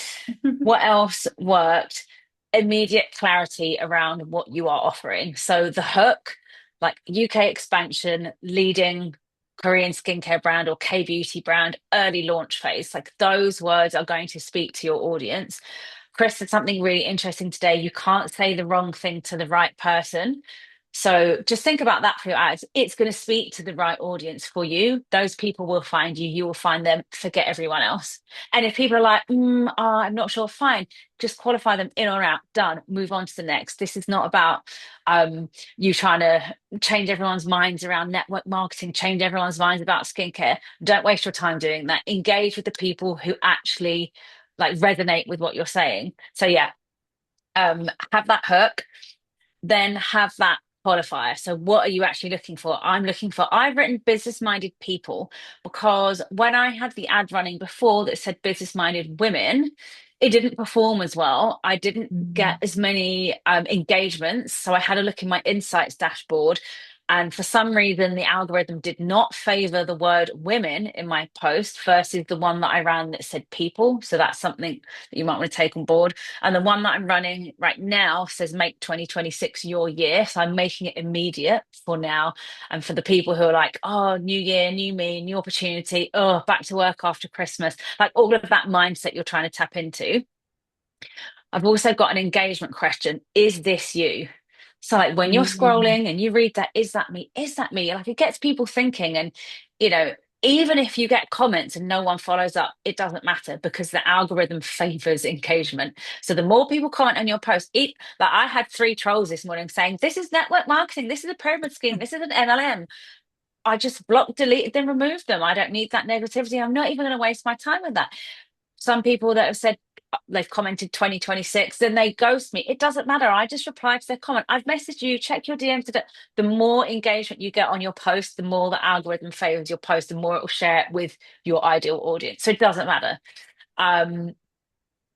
S3: What else worked? Immediate clarity around what you are offering. So the hook, like UK expansion, leading Korean skincare brand or K beauty brand, early launch phase, like those words are going to speak to your audience. Chris said something really interesting today. You can't say the wrong thing to the right person. So just think about that for your ads. It's going to speak to the right audience for you. Those people will find you. You will find them. Forget everyone else. And if people are like, I'm not sure, fine, just qualify them in or out. Done. Move on to the next. This is not about you trying to change everyone's minds around network marketing, change everyone's minds about skincare. Don't waste your time doing that. Engage with the people who actually like resonate with what you're saying. So yeah, have that hook, then have that qualifier. So, what are you actually looking for? I've written business minded people because when I had the ad running before that said business minded women, it didn't perform as well. I didn't get
S1: Mhm.
S3: as many engagements. So, I had a look in my insights dashboard. And for some reason, the algorithm did not favor the word women in my post versus the one that I ran that said people. So that's something that you might want to take on board. And the one that I'm running right now says make 2026 your year. So I'm making it immediate for now. And for the people who are like, oh, new year, new me, new opportunity, oh, back to work after Christmas, like all of that mindset you're trying to tap into. I've also got an engagement question. Is this you? So like when you're
S1: Mhm.
S3: scrolling and you read that, is that me? Is that me? Like it gets people thinking. And, you know, even if you get comments and no one follows up, it doesn't matter because the algorithm favors engagement. So the more people comment on your post, like I had 3 trolls this morning saying, this is network marketing, this is a pyramid scheme, this is an MLM. I just blocked, deleted, then removed them. I don't need that negativity. I'm not even going to waste my time with that. Some people that have said they've commented 2026, then they ghost me. It doesn't matter. I just reply to their comment. I've messaged you, check your DMs. The more engagement you get on your post, the more the algorithm favors your post, the more it will share it with your ideal audience. So it doesn't matter. Um,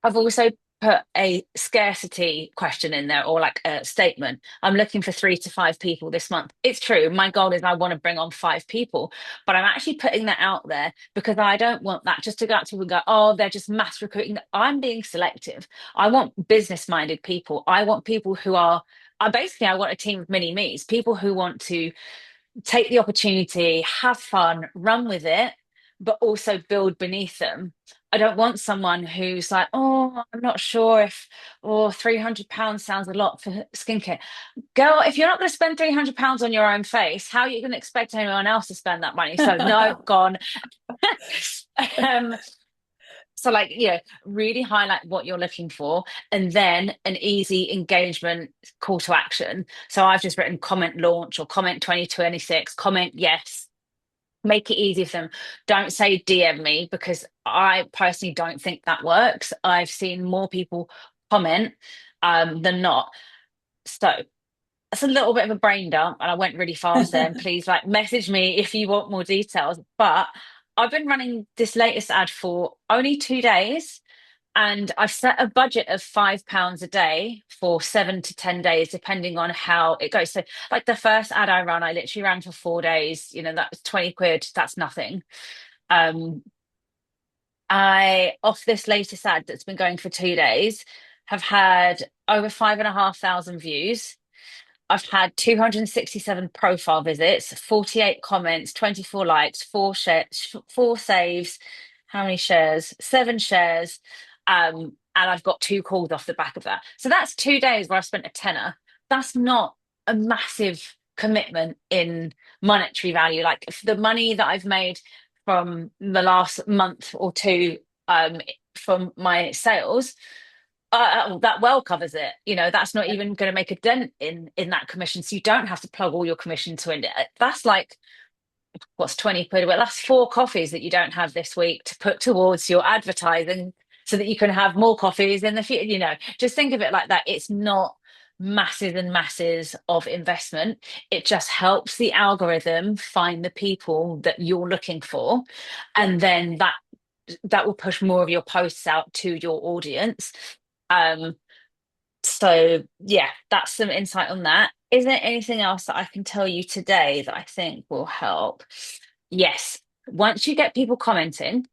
S3: I've also put a scarcity question in there or like a statement. I'm looking for 3 to 5 people this month. It's true. My goal is I want to bring on 5 people, but I'm actually putting that out there because I don't want that just to go out to people and go, oh, they're just mass recruiting. I'm being selective. I want business minded people. I want people who are, I want a team of mini me's, people who want to take the opportunity, have fun, run with it, but also build beneath them. I don't want someone who's like, oh, I'm not sure if, or £300 sounds a lot for skincare. Girl, if you're not going to spend £300 on your own face, how are you going to expect anyone else to spend that money? So, no, gone. um, so, like, really highlight what you're looking for and then an easy engagement call to action. So, I've just written comment launch or comment 2026, comment yes. Make it easy for them. Don't say DM me because I personally don't think that works. I've seen more people comment than not. So, that's a little bit of a brain dump, and I went really fast there. And please, like, message me if you want more details. But I've been running this latest ad for only 2 days, and I've set a budget of £5 a day for 7 to 10 days, depending on how it goes. So, like the first ad I ran, I literally ran for 4 days. That was 20 quid. That's nothing. Um, I off this latest ad that's been going for 2 days, have had over 5,500 views. I've had 267 profile visits, 48 comments, 24 likes, 4 saves. How many shares? 7 shares. And I've got 2 calls off the back of that. So that's 2 days where I spent a tenner. That's not a massive commitment in monetary value. Like if the money that I've made from the last month or two from my sales, that well covers it. That's not even going to make a dent in that commission. So you don't have to plug all your commission to it. That's like, what's 20 quid? Well, that's 4 coffees that you don't have this week to put towards your advertising so that you can have more coffees in the future. Just think of it like that. It's not masses and masses of investment. It just helps the algorithm find the people that you're looking for. And then that will push more of your posts out to your audience. So yeah, that's some insight on that. Is there anything else that I can tell you today that I think will help? Yes. Once you get people commenting,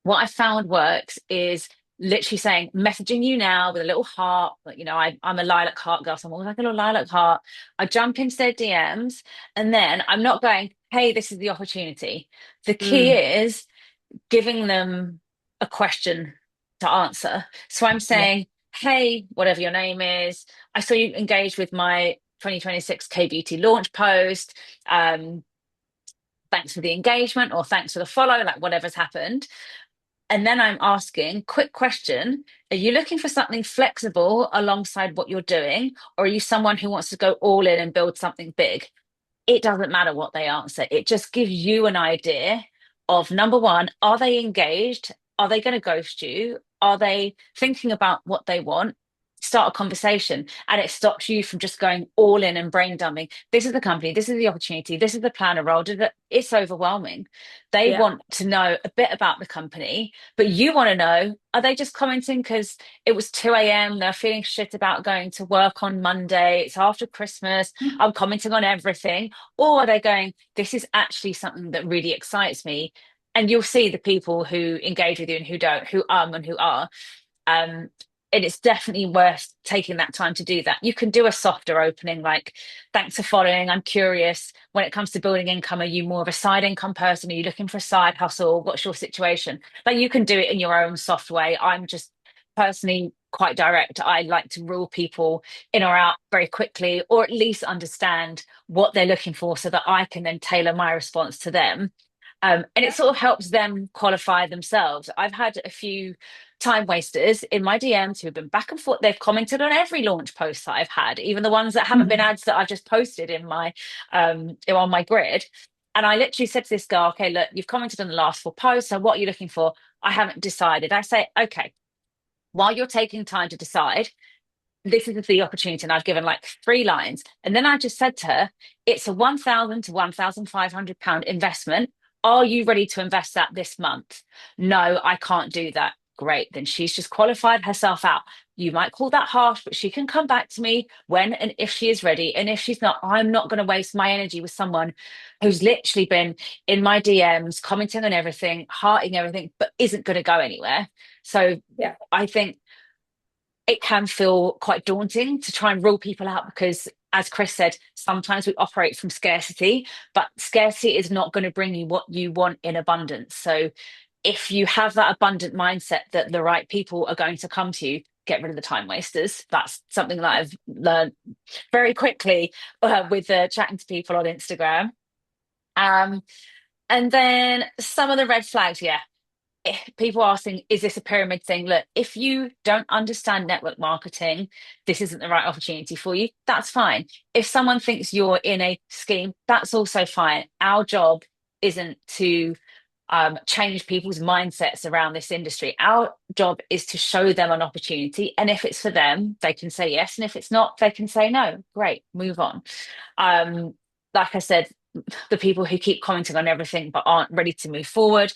S3: what I found works is literally saying, messaging you now with a little heart. Like, I'm a lilac heart girl, so I'm always like a little lilac heart. I jump into their DMs, and then I'm not going, hey, this is the opportunity. The key is giving them a question to answer. So I'm saying, hey, whatever your name is, I saw you engage with my 2026 K Beauty launch post. Thanks for the engagement, or thanks for the follow, like whatever's happened. And then I'm asking, quick question, are you looking for something flexible alongside what you're doing? Or are you someone who wants to go all in and build something big? It doesn't matter what they answer. It just gives you an idea of, number one, are they engaged? Are they going to ghost you? Are they thinking about what they want? Start a conversation, and it stops you from just going all in and brain dumbing. This is the company, this is the opportunity, this is the planner role. It's overwhelming. They want to know a bit about the company, but you want to know, are they just commenting because it was 2 a.m. they're feeling shit about going to work on Monday, it's after Christmas, I'm commenting on everything? Or are they going, this is actually something that really excites me? And you'll see the people who engage with you and who don't, who and who are. And it's definitely worth taking that time to do that. You can do a softer opening, like, thanks for following. I'm curious, when it comes to building income, are you more of a side income person? Are you looking for a side hustle? What's your situation? Like, you can do it in your own soft way. I'm just personally quite direct. I like to rule people in or out very quickly, or at least understand what they're looking for so that I can then tailor my response to them. And it sort of helps them qualify themselves. I've had a few time wasters in my DMs who've been back and forth. They've commented on every launch post that I've had, even the ones that haven't been ads that I've just posted in my on my grid. And I literally said to this girl, okay, look, you've commented on the last 4 posts. So what are you looking for? I haven't decided. I say, okay, while you're taking time to decide, this is the opportunity. And I've given like 3 lines. And then I just said to her, it's a £1,000 to £1,500 investment. Are you ready to invest that this month? No, I can't do that. Great. Then she's just qualified herself out. You might call that harsh, but she can come back to me when and if she is ready. And if she's not, I'm not going to waste my energy with someone who's literally been in my DMs, commenting on everything, hearting everything, but isn't going to go anywhere. So I think it can feel quite daunting to try and rule people out because, as Chris said, sometimes we operate from scarcity, but scarcity is not going to bring you what you want in abundance. So if you have that abundant mindset that the right people are going to come to you, get rid of the time wasters. That's something that I've learned very quickly with chatting to people on Instagram. And then some of the red flags, people asking, is this a pyramid thing? Look, if you don't understand network marketing, this isn't the right opportunity for you. That's fine. If someone thinks you're in a scheme, that's also fine. Our job isn't to change people's mindsets around this industry. Our job is to show them an opportunity. And if it's for them, they can say yes. And if it's not, they can say no. Great, move on. Like I said, the people who keep commenting on everything but aren't ready to move forward,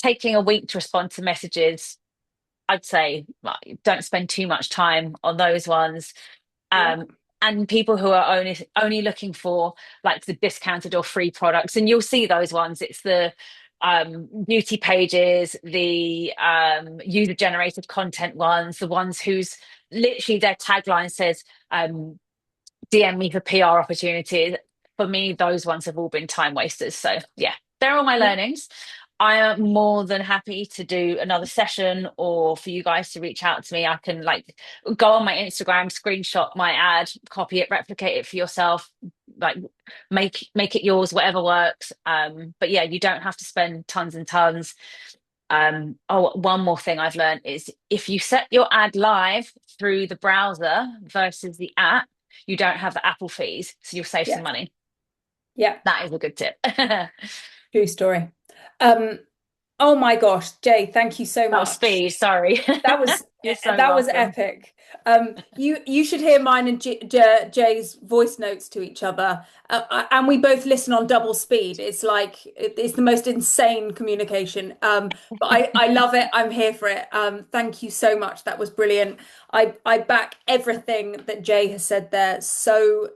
S3: taking a week to respond to messages, I'd say don't spend too much time on those ones. And people who are only looking for like the discounted or free products, and you'll see those ones. It's the beauty pages, the user generated content ones, the ones whose literally their tagline says DM me for PR opportunities. For me, those ones have all been time wasters. So yeah, they're all my learnings. I am more than happy to do another session, or for you guys to reach out to me. I can like go on my Instagram, screenshot my ad, copy it, replicate it for yourself, like make it yours, whatever works. But yeah, you don't have to spend tons and tons. Oh, one more thing I've learned is if you set your ad live through the browser versus the app, you don't have the Apple fees, so you'll save some
S1: Yeah.
S3: money.
S1: Yeah.
S3: That is a good tip.
S1: True story. Um, oh my gosh, Jay, thank you so
S3: Oh,
S1: much.
S3: speed, sorry.
S1: That was
S3: You're so
S1: that was
S3: welcome.
S1: epic. You should hear mine and Jay's voice notes to each other, and we both listen on double speed. It's like it's the most insane communication. But I love it. I'm here for it. Thank you so much. That was brilliant. I back everything that Jay has said there so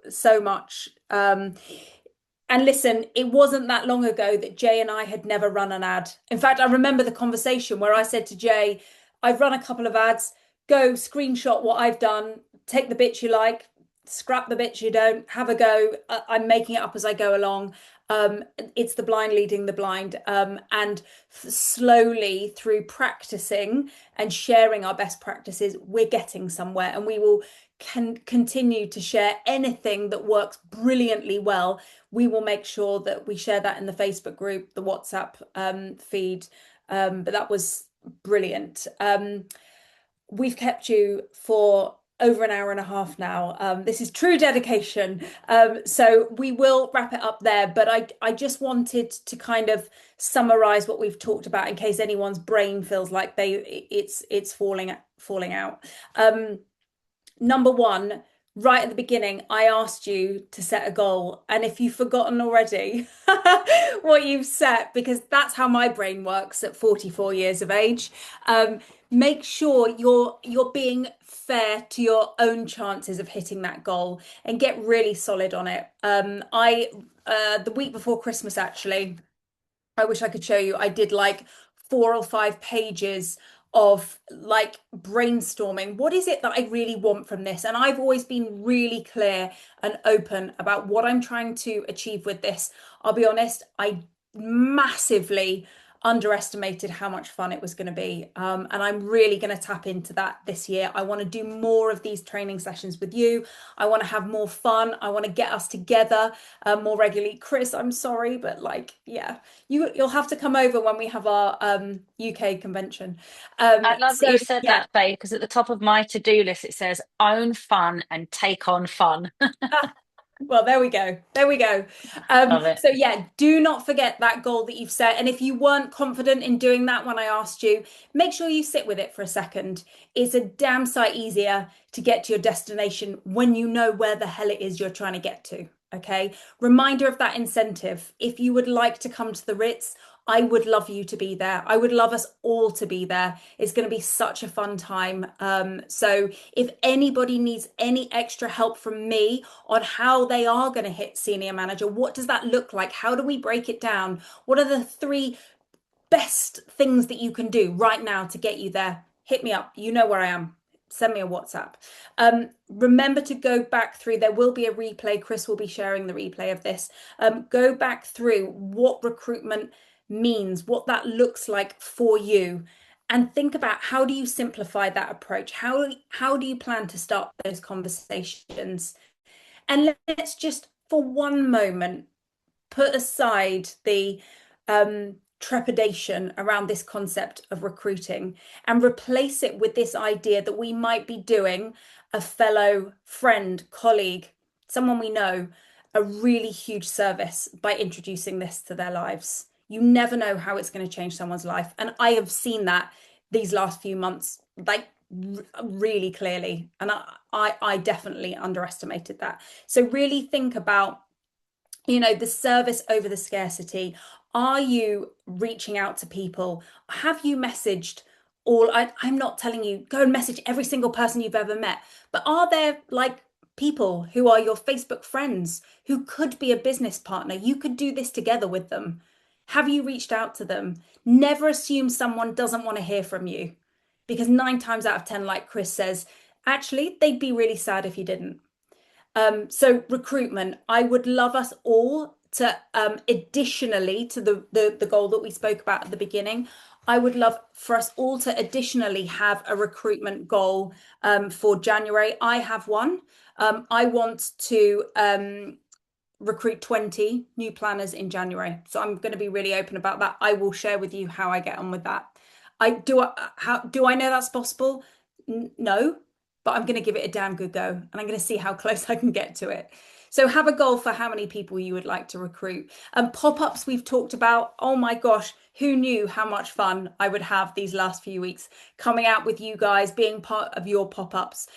S1: much. And listen, it wasn't that long ago that Jay and I had never run an ad. In fact, I remember the conversation where I said to Jay, I've run a couple of ads, go screenshot what I've done, take the bits you like, scrap the bits you don't, have a go. I'm making it up as I go along. It's the blind leading the blind. And slowly through practicing and sharing our best practices, we're getting somewhere and we will can continue to share anything that works brilliantly well. We will make sure that we share that in the Facebook group, the WhatsApp feed. But that was brilliant. We've kept you for over an hour and a half now. This is true dedication. So we will wrap it up there. But I just wanted to kind of summarize what we've talked about in case anyone's brain feels like it's falling out. Number one, right at the beginning, I asked you to set a goal. And if you've forgotten already what you've set, because that's how my brain works at 44 years of age, make sure you're being fair to your own chances of hitting that goal and get really solid on it. I the week before Christmas, actually, I wish I could show you. I did like 4 or 5 pages of like brainstorming. What is it that I really want from this? And I've always been really clear and open about what I'm trying to achieve with this. I'll be honest, I massively underestimated how much fun it was going to be. And I'm really going to tap into that this year. I want to do more of these training sessions with you. I want to have more fun. I want to get us together more regularly. Chris, I'm sorry, but like, yeah, you'll have to come over when we have our UK convention.
S3: I love that
S1: So
S3: you said
S1: yeah.
S3: that, Faye, because at the top of my to-do list it says own fun and take on fun.
S1: Well, there we go. There we go.
S3: Love it.
S1: So yeah, do not forget that goal that you've set. And if you weren't confident in doing that when I asked you, make sure you sit with it for a second. It's a damn sight easier to get to your destination when you know where the hell it is you're trying to get to. Okay. Reminder of that incentive. If you would like to come to the Ritz, I would love you to be there. I would love us all to be there. It's going to be such a fun time. So if anybody needs any extra help from me on how they are going to hit senior manager, what does that look like? How do we break it down? What are the 3 best things that you can do right now to get you there? Hit me up. You know where I am. Send me a WhatsApp. Remember to go back through. There will be a replay. Chris will be sharing the replay of this. Go back through what recruitment means, what that looks like for you, and think about how do you simplify that approach? How do you plan to start those conversations? And let's just for one moment put aside the trepidation around this concept of recruiting and replace it with this idea that we might be doing a fellow friend, colleague, someone we know, a really huge service by introducing this to their lives. You never know how it's going to change someone's life. And I have seen that these last few months, like really clearly. And I definitely underestimated that. So really think about the service over the scarcity. Are you reaching out to people? Have you messaged I'm not telling you go and message every single person you've ever met, but are there like people who are your Facebook friends who could be a business partner? You could do this together with them. Have you reached out to them? Never assume someone doesn't want to hear from you because 9 times out of 10, like Chris says, actually, they'd be really sad if you didn't. So recruitment, I would love us all to, additionally to the goal that we spoke about at the beginning, I would love for us all to additionally have a recruitment goal for January. I have one. I want to recruit 20 new planners in January. So I'm going to be really open about that. I will share with you how I get on with that. How do I know that's possible? No, but I'm going to give it a damn good go, and I'm going to see how close I can get to it. So have a goal for how many people you would like to recruit. And pop-ups we've talked about. Oh my gosh, who knew how much fun I would have these last few weeks coming out with you guys, being part of your pop-ups.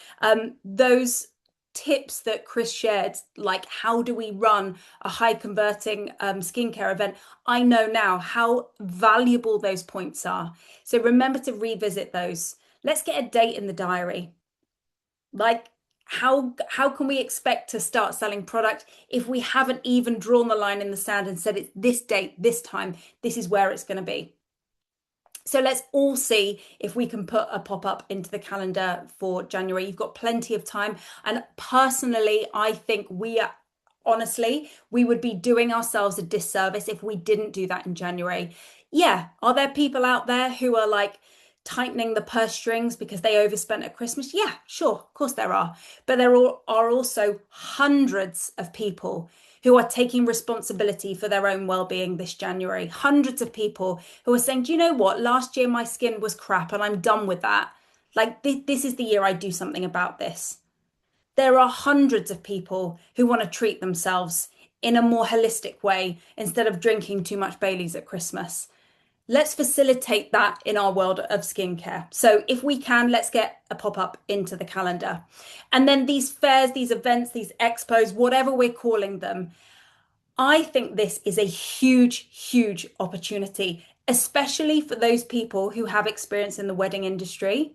S1: Those tips that Chris shared, like how do we run a high converting skincare event, I know now how valuable those points are. So remember to revisit those. Let's get a date in the diary. Like how can we expect to start selling product if we haven't even drawn the line in the sand and said it's this date, this time, this is where it's going to be? So let's all see if we can put a pop-up into the calendar for January. You've got plenty of time. And personally, I think honestly, we would be doing ourselves a disservice if we didn't do that in January. Yeah, are there people out there who are like tightening the purse strings because they overspent at Christmas? Yeah, sure, of course there are. But there are also hundreds of people who are taking responsibility for their own well-being this January. Hundreds of people who are saying, do you know what? Last year my skin was crap and I'm done with that. Like this is the year I do something about this. There are hundreds of people who want to treat themselves in a more holistic way instead of drinking too much Baileys at Christmas. Let's facilitate that in our world of skincare. So if we can, let's get a pop-up into the calendar. And then these fairs, these events, these expos, whatever we're calling them, I think this is a huge, huge opportunity, especially for those people who have experience in the wedding industry,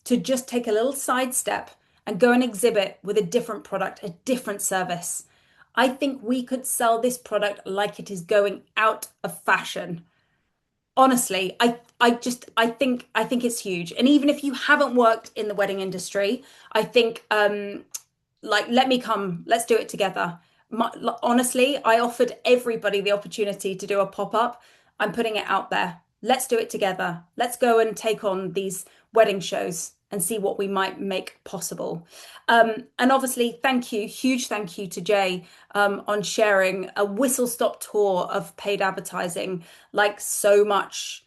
S1: to just take a little sidestep and go and exhibit with a different product, a different service. I think we could sell this product like it is going out of fashion. Honestly, I think it's huge. And even if you haven't worked in the wedding industry, I think like let me come, let's do it together. Honestly, I offered everybody the opportunity to do a pop-up. I'm putting it out there. Let's do it together. Let's go and take on these wedding shows and see what we might make possible. And obviously, huge thank you to Jay on sharing a whistle-stop tour of paid advertising, like so much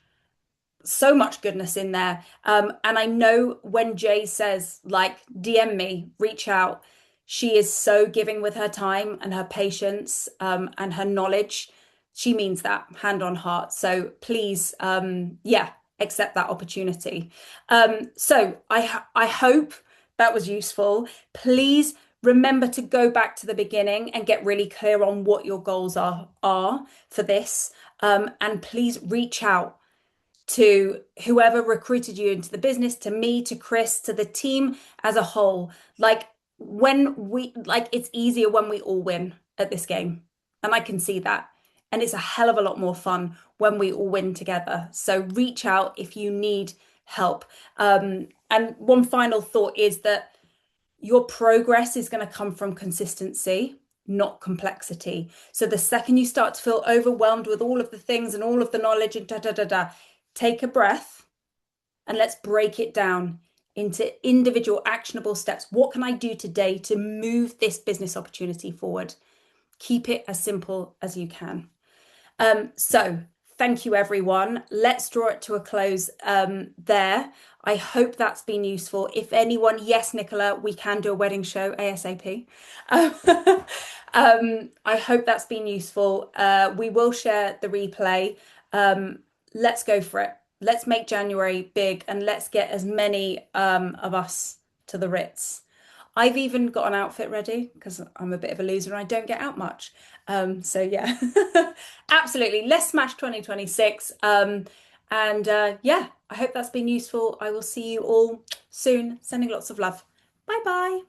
S1: goodness in there. And I know when Jay says, like, DM me, reach out, she is so giving with her time and her patience and her knowledge. She means that, hand on heart. So please, accept that opportunity. So I hope that was useful. Please remember to go back to the beginning and get really clear on what your goals are for this. And please reach out to whoever recruited you into the business, to me, to Chris, to the team as a whole. It's easier when we all win at this game. And I can see that. And it's a hell of a lot more fun when we all win together. So reach out if you need help. And one final thought is that your progress is going to come from consistency, not complexity. So the second you start to feel overwhelmed with all of the things and all of the knowledge and take a breath and let's break it down into individual actionable steps. What can I do today to move this business opportunity forward? Keep it as simple as you can. So thank you, everyone. Let's draw it to a close there. I hope that's been useful. If anyone, yes, Nicola, we can do a wedding show ASAP. I hope that's been useful. We will share the replay. Let's go for it. Let's make January big and let's get as many of us to the Ritz. I've even got an outfit ready because I'm a bit of a loser and I don't get out much. So yeah, absolutely. Let's smash 2026. I hope that's been useful. I will see you all soon. Sending lots of love. Bye bye.